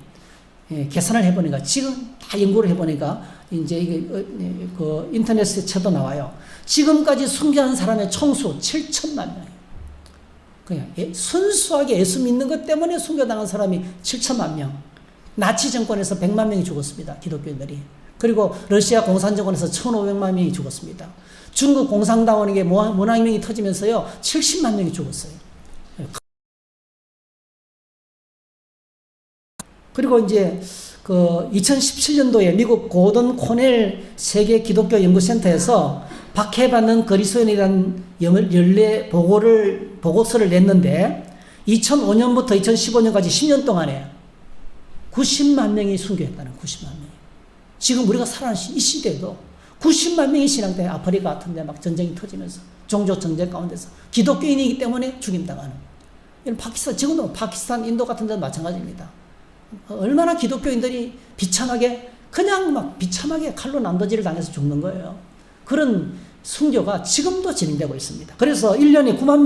계산을 해보니까, 지금 다 연구를 해보니까 이제 이게 그 인터넷에 쳐도 나와요. 지금까지 순교한 사람의 총수 7천만 명. 그냥 순수하게 예수 믿는 것 때문에 순교당한 사람이 7천만 명. 나치 정권에서 100만 명이 죽었습니다, 기독교인들이. 그리고 러시아 공산정권에서 1,500만 명이 죽었습니다. 중국 공산당원에게 문화혁명이 터지면서요, 70만 명이 죽었어요. 그리고 이제 2017년도에 미국 고든 코넬 세계 기독교 연구센터에서 박해받는 그리스도인에 대한 연례 보고서를 냈는데, 2005년부터 2015년까지 10년 동안에 90만 명이 순교했다는, 90만 명. 지금 우리가 살아가는 이 시대에도 90만 명이 신앙 때문에 아프리카 같은 데 막 전쟁이 터지면서, 종족 전쟁 가운데서 기독교인이기 때문에 죽임당하는. 지금도 파키스탄, 인도 같은 데도 마찬가지입니다. 얼마나 기독교인들이 비참하게 칼로 난도질을 당해서 죽는 거예요. 그런 순교가 지금도 진행되고 있습니다. 그래서 1년에 9만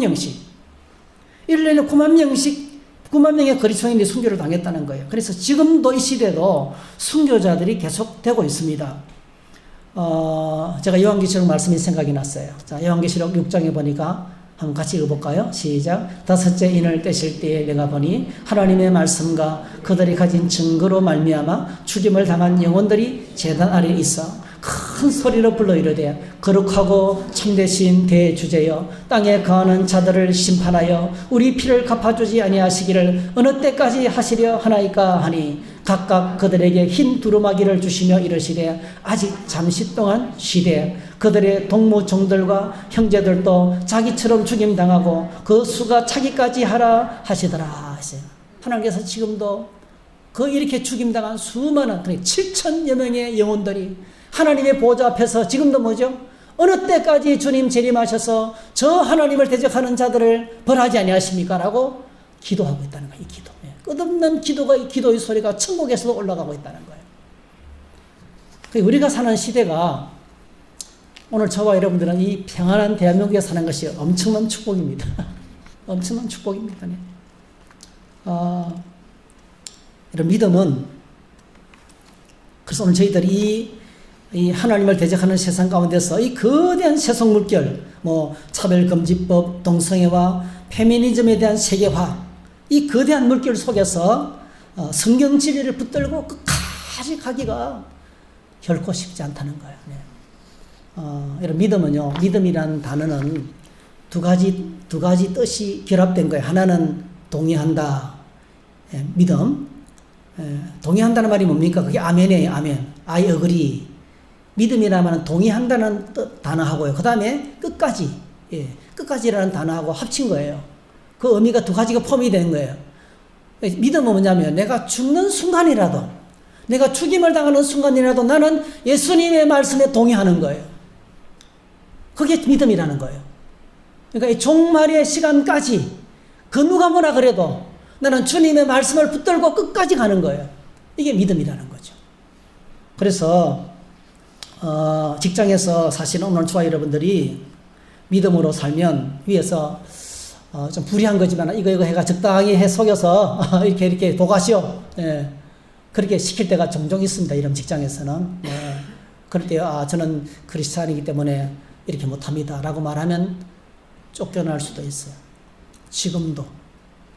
명의 그리스도인이 순교를 당했다는 거예요. 그래서 지금도 이 시대도 순교자들이 계속되고 있습니다. 제가 요한계시록 말씀이 생각이 났어요. 자, 요한계시록 6장에 보니까 한번 같이 읽어볼까요? 시작. 다섯째 인을 떼실 때에 내가 보니 하나님의 말씀과 그들이 가진 증거로 말미암아 죽임을 당한 영혼들이 제단 아래에 있어 큰 소리로 불러 이르되 거룩하고 참되신 대주제여 땅에 거하는 자들을 심판하여 우리 피를 갚아주지 아니하시기를 어느 때까지 하시려 하나이까 하니 각각 그들에게 흰 두루마기를 주시며 이르시되 아직 잠시 동안 쉬되 그들의 동무종들과 형제들도 자기처럼 죽임당하고 그 수가 차기까지 하라 하시더라 하세요. 하나님께서 지금도 그 이렇게 죽임당한 수많은 7천여 명의 영혼들이 하나님의 보좌 앞에서 지금도 뭐죠? 어느 때까지 주님 재림하셔서 저 하나님을 대적하는 자들을 벌하지 아니하십니까? 라고 기도하고 있다는 거예요. 이 기도. 끝없는 기도가 이 기도의 소리가 천국에서도 올라가고 있다는 거예요. 우리가 사는 시대가 오늘 저와 여러분들은 이 평안한 대한민국에 사는 것이 엄청난 축복입니다. 엄청난 축복입니다. 네. 이런 믿음은 그래서 오늘 저희들이 이 하나님을 대적하는 세상 가운데서 이 거대한 세속 물결, 차별금지법, 동성애와 페미니즘에 대한 세계화, 이 거대한 물결 속에서 성경 진리를 붙들고 끝까지 가기가 결코 쉽지 않다는 거예요. 네. 이런 믿음은요, 믿음이라는 단어는 두 가지 뜻이 결합된 거예요. 하나는 동의한다, 믿음. 동의한다는 말이 뭡니까? 그게 아멘이에요, 아멘. I agree. 믿음이라면 동의한다는 단어하고요. 그 다음에 끝까지, 끝까지라는 단어하고 합친 거예요. 그 의미가 두 가지가 포함이 되는 거예요. 믿음은 뭐냐면 내가 죽는 순간이라도, 내가 죽임을 당하는 순간이라도 나는 예수님의 말씀에 동의하는 거예요. 그게 믿음이라는 거예요. 그러니까 이 종말의 시간까지 그 누가 뭐라 그래도 나는 주님의 말씀을 붙들고 끝까지 가는 거예요. 이게 믿음이라는 거죠. 그래서 직장에서 사실은 오늘 저와 여러분들이 믿음으로 살면 위에서 좀 불의한 거지만 이거 해가 적당히 해 속여서 이렇게 도가시오. 그렇게 시킬 때가 종종 있습니다. 이런 직장에서는. 그럴 때 저는 크리스찬이기 때문에 이렇게 못합니다 라고 말하면 쫓겨날 수도 있어요. 지금도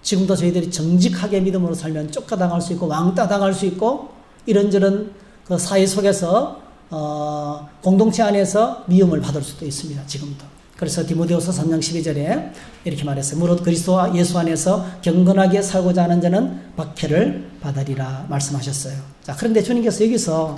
저희들이 정직하게 믿음으로 살면 쫓겨당할 수 있고 왕따 당할 수 있고 이런저런 그 사회 속에서 공동체 안에서 미움을 받을 수도 있습니다. 지금도. 그래서 디모데후서 3장 12절에 이렇게 말했어요. 무릇 그리스도와 예수 안에서 경건하게 살고자 하는 자는 박해를 받으리라 말씀하셨어요. 자, 그런데 주님께서 여기서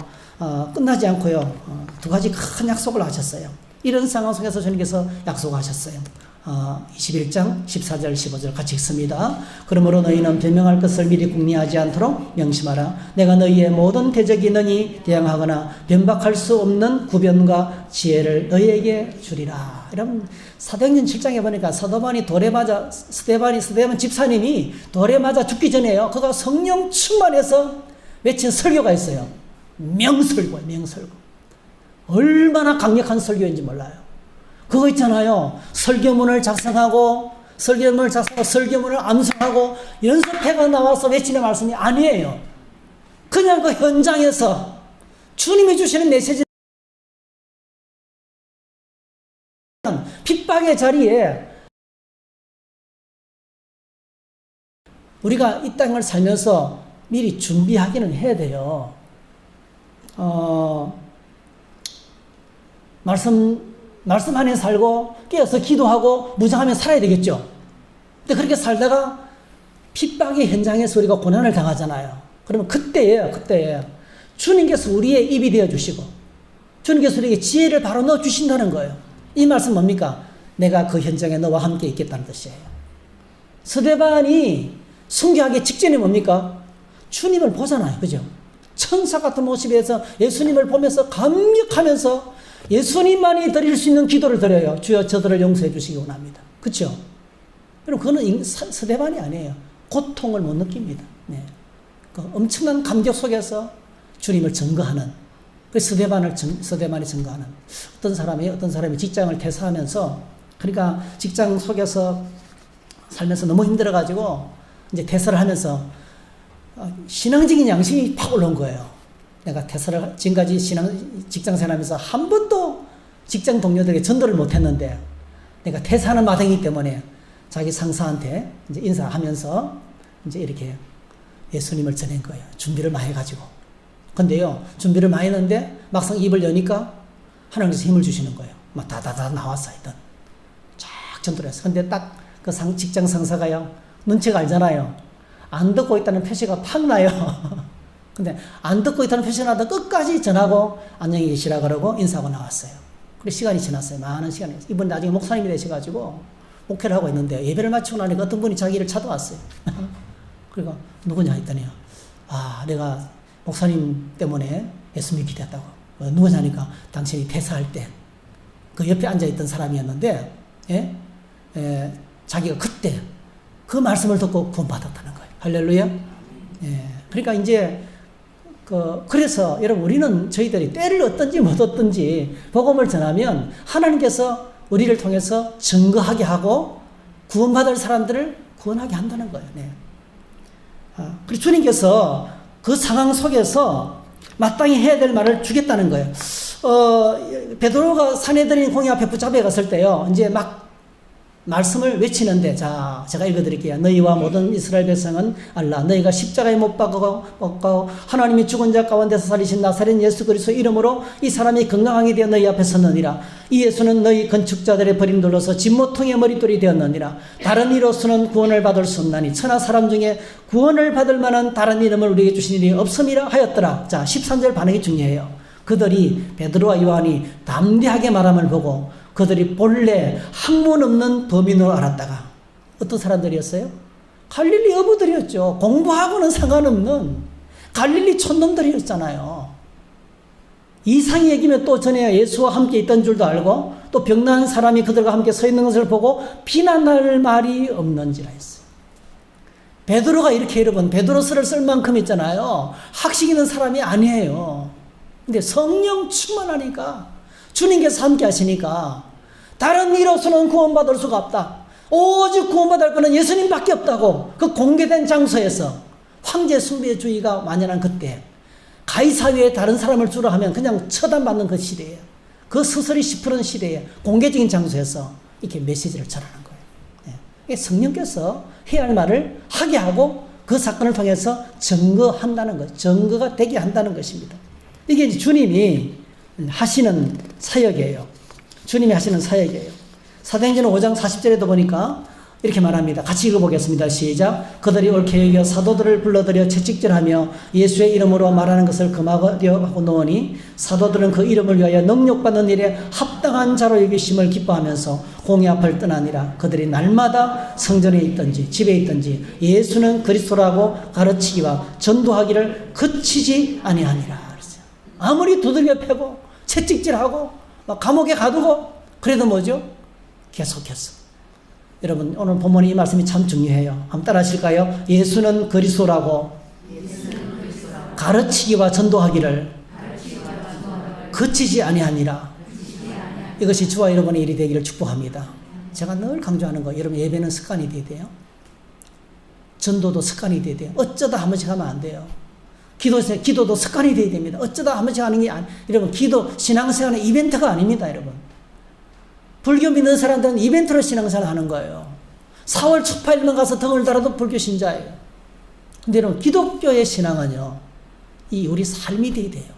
끝나지 않고요. 두 가지 큰 약속을 하셨어요. 이런 상황 속에서 주님께서 약속하셨어요. 21장 14절 15절 같이 읽습니다. 그러므로 너희는 변명할 것을 미리 궁리하지 않도록 명심하라. 내가 너희의 모든 대적이 너희 대항하거나 변박할 수 없는 구변과 지혜를 너희에게 주리라. 이런 사도행전 7장에 보니까 스데반이 돌에 맞아 스데반 집사님이 돌에 맞아 죽기 전에요. 그가 성령 충만해서 외친 설교가 있어요. 명설교예요. 명설교. 얼마나 강력한 설교인지 몰라요. 그거 있잖아요. 설교문을 작성하고 설교문을 암송하고 연습회가 나와서 외치는 말씀이 아니에요. 그냥 그 현장에서 주님이 주시는 메시지 핍박의 자리에 우리가 이 땅을 살면서 미리 준비하기는 해야 돼요. 말씀 안에 살고 깨어서 기도하고 무장하며 살아야 되겠죠. 근데 그렇게 살다가 핍박의 현장에서 우리가 고난을 당하잖아요. 그러면 그때예요. 주님께서 우리의 입이 되어주시고 주님께서 우리에게 지혜를 바로 넣어주신다는 거예요. 이 말씀 뭡니까? 내가 그 현장에 너와 함께 있겠다는 뜻이에요. 스데반이 순교하기 직전에 뭡니까? 주님을 보잖아요. 그죠? 천사 같은 모습에서 예수님을 보면서 감격하면서 예수님만이 드릴 수 있는 기도를 드려요. 주여 저들을 용서해 주시기 원합니다. 그렇죠? 그럼 그거는 스데반이 아니에요. 고통을 못 느낍니다. 네. 그 엄청난 감격 속에서 주님을 증거하는 그 스데반이 증거하는 어떤 사람이 직장을 퇴사하면서 그러니까 직장 속에서 살면서 너무 힘들어가지고 이제 퇴사를 하면서 신앙적인 양심이 팍 올라온 거예요. 내가 퇴사를 지금까지 직장 생활하면서 한 번도 직장 동료들에게 전도를 못했는데 내가 퇴사하는 마당이기 때문에 자기 상사한테 이제 인사하면서 이제 이렇게 예수님을 전한 거예요. 준비를 많이 해가지고. 근데요, 준비를 많이 했는데 막상 입을 여니까 하나님께서 힘을 주시는 거예요. 막 다다다 나왔어, 하여튼. 쫙 전도를 했어. 근데 딱 그 직장 상사가요, 눈치가 알잖아요. 안 듣고 있다는 표시가 팍 나요. 근데 안 듣고 있다는 표시가 나다 끝까지 전하고 안녕히 계시라 그러고 인사하고 나왔어요. 그리고 시간이 지났어요. 많은 시간이. 이분 나중에 목사님이 되셔가지고 목회를 하고 있는데 예배를 마치고 나니까 어떤 분이 자기를 찾아왔어요. 그리고 누구냐 했더니요. 아, 내가 목사님 때문에 예수 믿게 됐다고. 누구냐 하니까 당신이 퇴사할 때 그 옆에 앉아있던 사람이었는데, 자기가 그때 그 말씀을 듣고 구원받았다는 거예요. 할렐루야. 그러니까 이제 그래서 여러분, 우리는 저희들이 때를 얻든지 못 얻든지 복음을 전하면 하나님께서 우리를 통해서 증거하게 하고 구원받을 사람들을 구원하게 한다는 거예요. 네. 그리고 주님께서 그 상황 속에서 마땅히 해야 될 말을 주겠다는 거예요. 베드로가 산헤드린 공회 앞에 붙잡혀 갔을 때요, 이제 막 말씀을 외치는데, 자, 제가 읽어드릴게요. 너희와 모든 이스라엘 백성은 알라. 너희가 십자가에 못 박고 하나님이 죽은 자 가운데서 살리신 나사렛 예수 그리스도 이름으로 이 사람이 건강하게 되어 너희 앞에 섰느니라. 이 예수는 너희 건축자들의 버림돌로서 진모퉁이의 머릿돌이 되었느니라. 다른 이로서는 구원을 받을 수 없나니 천하 사람 중에 구원을 받을 만한 다른 이름을 우리에게 주신 일이 없음이라 하였더라. 자, 13절 반응이 중요해요. 그들이 베드로와 요한이 담대하게 말함을 보고 그들이 본래 학문 없는 범인으로 알았다가, 어떤 사람들이었어요? 갈릴리 어부들이었죠. 공부하고는 상관없는 갈릴리 촌놈들이었잖아요. 이상이 여기면 또 전에 예수와 함께 있던 줄도 알고 또 병난 사람이 그들과 함께 서 있는 것을 보고 비난할 말이 없는지라 했어요. 베드로가 이렇게 여러분, 베드로서를 쓸 만큼 있잖아요. 학식 있는 사람이 아니에요. 근데 성령 충만하니까, 주님께서 함께 하시니까 다른 이로서는 구원받을 수가 없다. 오직 구원받을 것은 예수님밖에 없다고 그 공개된 장소에서 황제 숭배주의가 만연한 그때 가이사회에 다른 사람을 주로 하면 그냥 처단받는 그 시대예요. 그 스스리 시푸른 시대에 공개적인 장소에서 이렇게 메시지를 전하는 거예요. 네. 성령께서 해야 할 말을 하게 하고 그 사건을 통해서 증거한다는 것, 증거가 되게 한다는 것입니다. 이게 이제 주님이 하시는 사역이에요. 주님이 하시는 사역이에요. 사도행전 5장 40절에도 보니까 이렇게 말합니다. 같이 읽어보겠습니다. 시작. 그들이 옳게 여겨 사도들을 불러들여 채찍질하며 예수의 이름으로 말하는 것을 금하려 하고 노으니 사도들은 그 이름을 위하여 능력받는 일에 합당한 자로 여기심을 기뻐하면서 공회 앞을 떠나니라. 그들이 날마다 성전에 있든지 집에 있든지 예수는 그리스도라고 가르치기와 전도하기를 그치지 아니하니라. 아무리 두들겨 패고 채찍질하고 막 감옥에 가두고 그래도 뭐죠? 계속했어. 여러분, 오늘 본문의 이 말씀이 참 중요해요. 한번 따라 하실까요? 예수는 그리스도라고 가르치기와 전도하기를 그치지 아니하니라. 이것이 저와 여러분의 일이 되기를 축복합니다. 제가 늘 강조하는 거, 여러분 예배는 습관이 돼야 돼요. 전도도 습관이 돼야 돼요. 어쩌다 한 번씩 하면 안 돼요. 기도도 습관이 돼야 됩니다. 어쩌다 한 번씩 하는 게 여러분, 기도, 신앙생활은 이벤트가 아닙니다, 여러분. 불교 믿는 사람들은 이벤트로 신앙생활 하는 거예요. 4월 초파일만 가서 등을 달아도 불교 신자예요. 근데 여러분, 기독교의 신앙은요, 우리 삶이 돼야 돼요.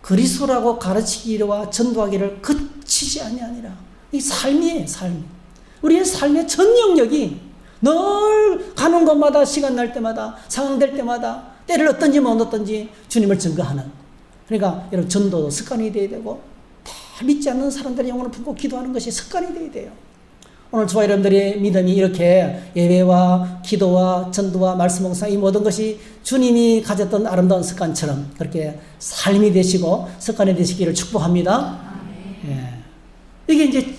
그리스도라고 가르치기와 전도하기를 그치지 아니하니라. 이 삶이에요, 삶. 우리의 삶의 전 영역이 늘 가는 곳마다, 시간 날 때마다, 상황 될 때마다, 때를 얻든지 못 얻든지 주님을 증거하는. 그러니까 여러분, 전도도 습관이 돼야 되고, 다 믿지 않는 사람들의 영혼을 품고 기도하는 것이 습관이 돼야 돼요. 오늘 저와 여러분들의 믿음이 이렇게 예배와 기도와 전도와 말씀 묵상, 이 모든 것이 주님이 가졌던 아름다운 습관처럼 그렇게 삶이 되시고 습관이 되시기를 축복합니다. 예. 이게 이제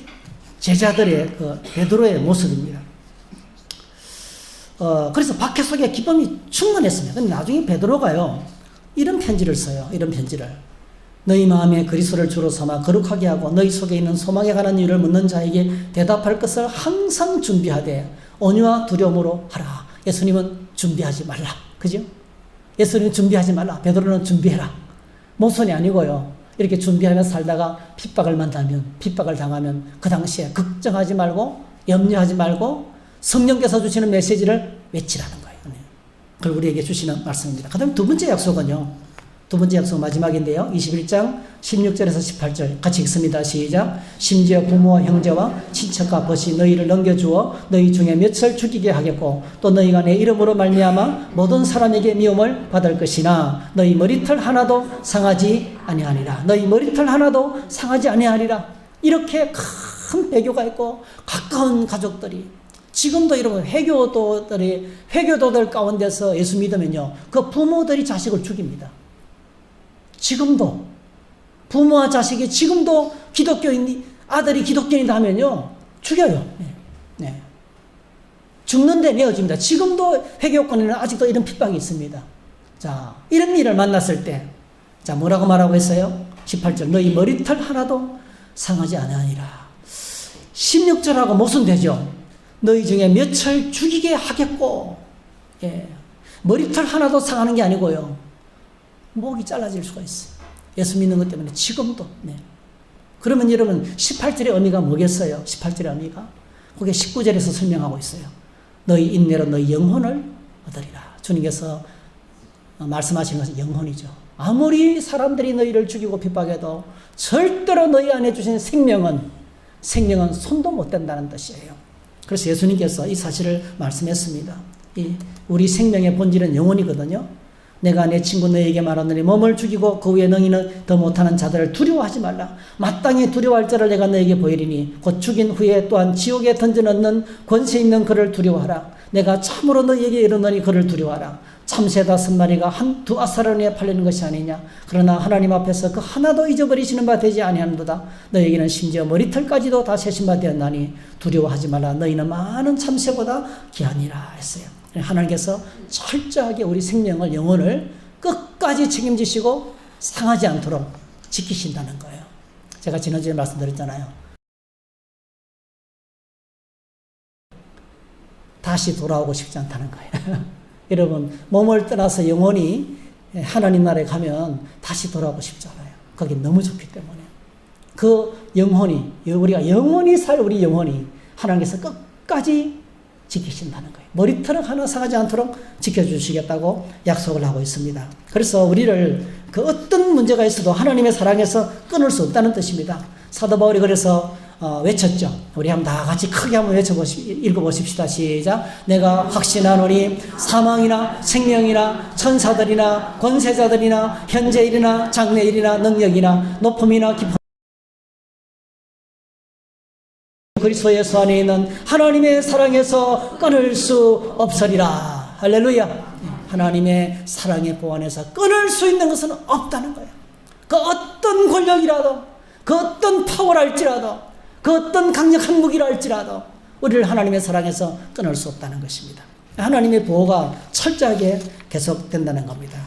제자들의 그 베드로의 모습입니다. 그래서 박해 속에 기쁨이 충만했습니다. 근데 나중에 베드로가요, 이런 편지를 써요. 이런 편지를. 너희 마음에 그리스도를 주로 삼아 거룩하게 하고 너희 속에 있는 소망에 관한 이유를 묻는 자에게 대답할 것을 항상 준비하되 온유와 두려움으로 하라. 예수님은 준비하지 말라. 그죠? 예수님은 준비하지 말라. 베드로는 준비해라. 모순이 아니고요. 이렇게 준비하며 살다가 핍박을 만나면, 핍박을 당하면 그 당시에 걱정하지 말고 염려하지 말고 성령께서 주시는 메시지를 외치라는 거예요. 그걸 우리에게 주시는 말씀입니다. 그 다음 두 번째 약속은요. 두 번째 약속 마지막인데요. 21장 16절에서 18절 같이 읽습니다. 시작. 심지어 부모와 형제와 친척과 벗이 너희를 넘겨주어 너희 중에 몇을 죽이게 하겠고 또 너희가 내 이름으로 말미암아 모든 사람에게 미움을 받을 것이나 너희 머리털 하나도 상하지 아니하리라. 너희 머리털 하나도 상하지 아니하리라. 이렇게 큰 배교가 있고 가까운 가족들이 지금도 여러분 회교도들 가운데서 예수 믿으면요. 그 부모들이 자식을 죽입니다. 지금도 부모와 자식이 지금도 기독교인 아들이 기독교인이다 하면요 죽여요. 네. 죽는데 내어집니다. 지금도 회교권에는 아직도 이런 핍박이 있습니다. 자, 이런 일을 만났을 때, 자 뭐라고 말하고 있어요? 18절 너희 머리털 하나도 상하지 아니하니라. 16절하고 모순되죠. 너희 중에 몇을 죽이게 하겠고, 예. 머리털 하나도 상하는 게 아니고요. 목이 잘라질 수가 있어요. 예수 믿는 것 때문에 지금도. 네. 그러면 여러분 18절의 의미가 뭐겠어요? 18절의 의미가 그게 19절에서 설명하고 있어요. 너희 인내로 너희 영혼을 얻으리라. 주님께서 말씀하시는 것은 영혼이죠. 아무리 사람들이 너희를 죽이고 핍박해도 절대로 너희 안에 주신 생명은 손도 못 댄다는 뜻이에요. 그래서 예수님께서 이 사실을 말씀했습니다. 우리 생명의 본질은 영혼이거든요. 내가 내 친구 너희에게 말하노니 몸을 죽이고 그 후에 너희는 더 못하는 자들을 두려워하지 말라. 마땅히 두려워할 자를 내가 너희에게 보이리니 곧 죽인 후에 또한 지옥에 던져넣는 권세 있는 그를 두려워하라. 내가 참으로 너희에게 이르노니 그를 두려워하라. 참새 5마리가 한두 아사르니에 팔리는 것이 아니냐. 그러나 하나님 앞에서 그 하나도 잊어버리시는 바 되지 아니하는도다. 너희에게는 심지어 머리털까지도 다 세신 바 되었나니 두려워하지 말라. 너희는 많은 참새보다 귀하니라 했어요. 하나님께서 철저하게 우리 생명을 영혼을 끝까지 책임지시고 상하지 않도록 지키신다는 거예요. 제가 지난주에 말씀드렸잖아요. 다시 돌아오고 싶지 않다는 거예요. 여러분 몸을 떠나서 영혼이 하나님 나라에 가면 다시 돌아오고 싶지 않아요. 거기 너무 좋기 때문에 그 영혼이 우리가 영원히 살 우리 영혼이 하나님께서 끝까지 지키신다는 거예요. 머리털은 하나 상하지 않도록 지켜주시겠다고 약속을 하고 있습니다. 그래서 우리를 그 어떤 문제가 있어도 하나님의 사랑에서 끊을 수 없다는 뜻입니다. 사도 바울이 그래서 외쳤죠. 우리 한번 다 같이 크게 한번 읽어보십시다. 시작. 내가 확신하노니 사망이나 생명이나 천사들이나 권세자들이나 현재일이나 장래일이나 능력이나 높음이나 깊음 그리스도 예수 안에 있는 하나님의 사랑에서 끊을 수 없으리라. 할렐루야. 하나님의 사랑의 보안에서 끊을 수 있는 것은 없다는 거예요. 그 어떤 권력이라도 그 어떤 파워랄지라도 그 어떤 강력한 무기라 할지라도 우리를 하나님의 사랑에서 끊을 수 없다는 것입니다. 하나님의 보호가 철저하게 계속된다는 겁니다.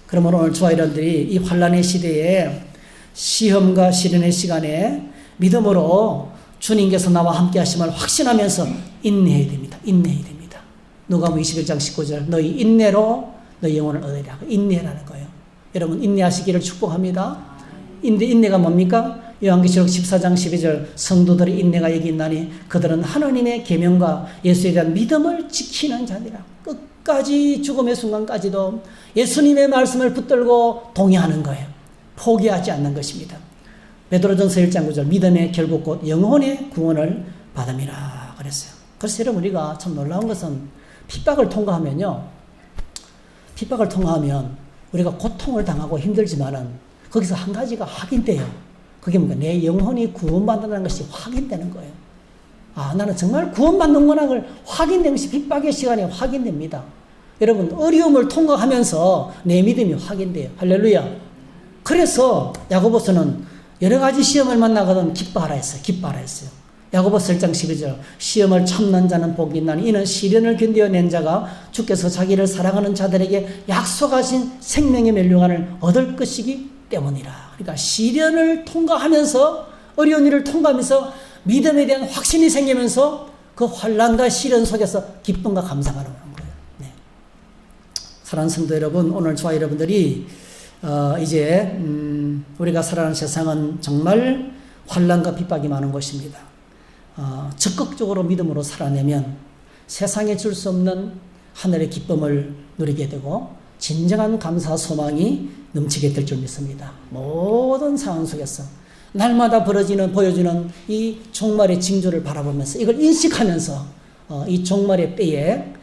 그러므로 오늘 저와 여러분들이 이 환난의 시대에 시험과 시련의 시간에 믿음으로 주님께서 나와 함께 하심을 확신하면서 인내해야 됩니다. 인내해야 됩니다. 누가복음 21장 19절 너희 인내로 너희 영혼을 얻으리라. 인내라는 거예요. 여러분 인내하시기를 축복합니다. 인내가 뭡니까? 요한계시록 14장 12절 성도들의 인내가 여기 있나니 그들은 하나님의 계명과 예수에 대한 믿음을 지키는 자니라. 끝까지 죽음의 순간까지도 예수님의 말씀을 붙들고 동의하는 거예요. 포기하지 않는 것입니다. 베드로전서 1장 9절 믿음의 결국 곧 영혼의 구원을 받음이라 그랬어요. 그래서 여러분 우리가 참 놀라운 것은 핍박을 통과하면 우리가 고통을 당하고 힘들지만은 거기서 한 가지가 확인돼요. 그게 뭔가 내 영혼이 구원받는다는 것이 확인되는 거예요. 아, 나는 정말 구원받는구나 걸 확인되는 것이 핍박의 시간에 확인됩니다. 여러분 어려움을 통과하면서 내 믿음이 확인돼요. 할렐루야. 그래서 야고보서는 여러 가지 시험을 만나거든 기뻐하라 했어요. 기뻐하라 했어요. 야고보서 1장 12절 시험을 참는 자는 복이 있나니 이는 시련을 견뎌낸 자가 주께서 자기를 사랑하는 자들에게 약속하신 생명의 멸류관을 얻을 것이기 때문이라. 그러니까 시련을 통과하면서 어려운 일을 통과하면서 믿음에 대한 확신이 생기면서 그 환난과 시련 속에서 기쁨과 감사가 나오는 거예요. 네. 사랑하는 성도 여러분, 오늘 저와 여러분들이 이제 우리가 살아가는 세상은 정말 환난과 핍박이 많은 곳입니다. 적극적으로 믿음으로 살아내면 세상에 줄 수 없는 하늘의 기쁨을 누리게 되고 진정한 감사 소망이 넘치게 될 줄 믿습니다. 모든 상황 속에서 날마다 보여지는 이 종말의 징조를 바라보면서 이걸 인식하면서 이 종말의 때에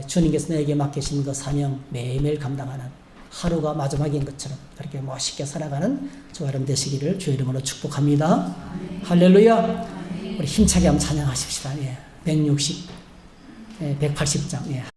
주님께서 내게 맡기신 그 사명 매일매일 감당하는 하루가 마지막인 것처럼 그렇게 멋있게 살아가는 저와 여러분 되시기를 주의 이름으로 축복합니다. 할렐루야. 우리 힘차게 한번 찬양하십시다. 180장.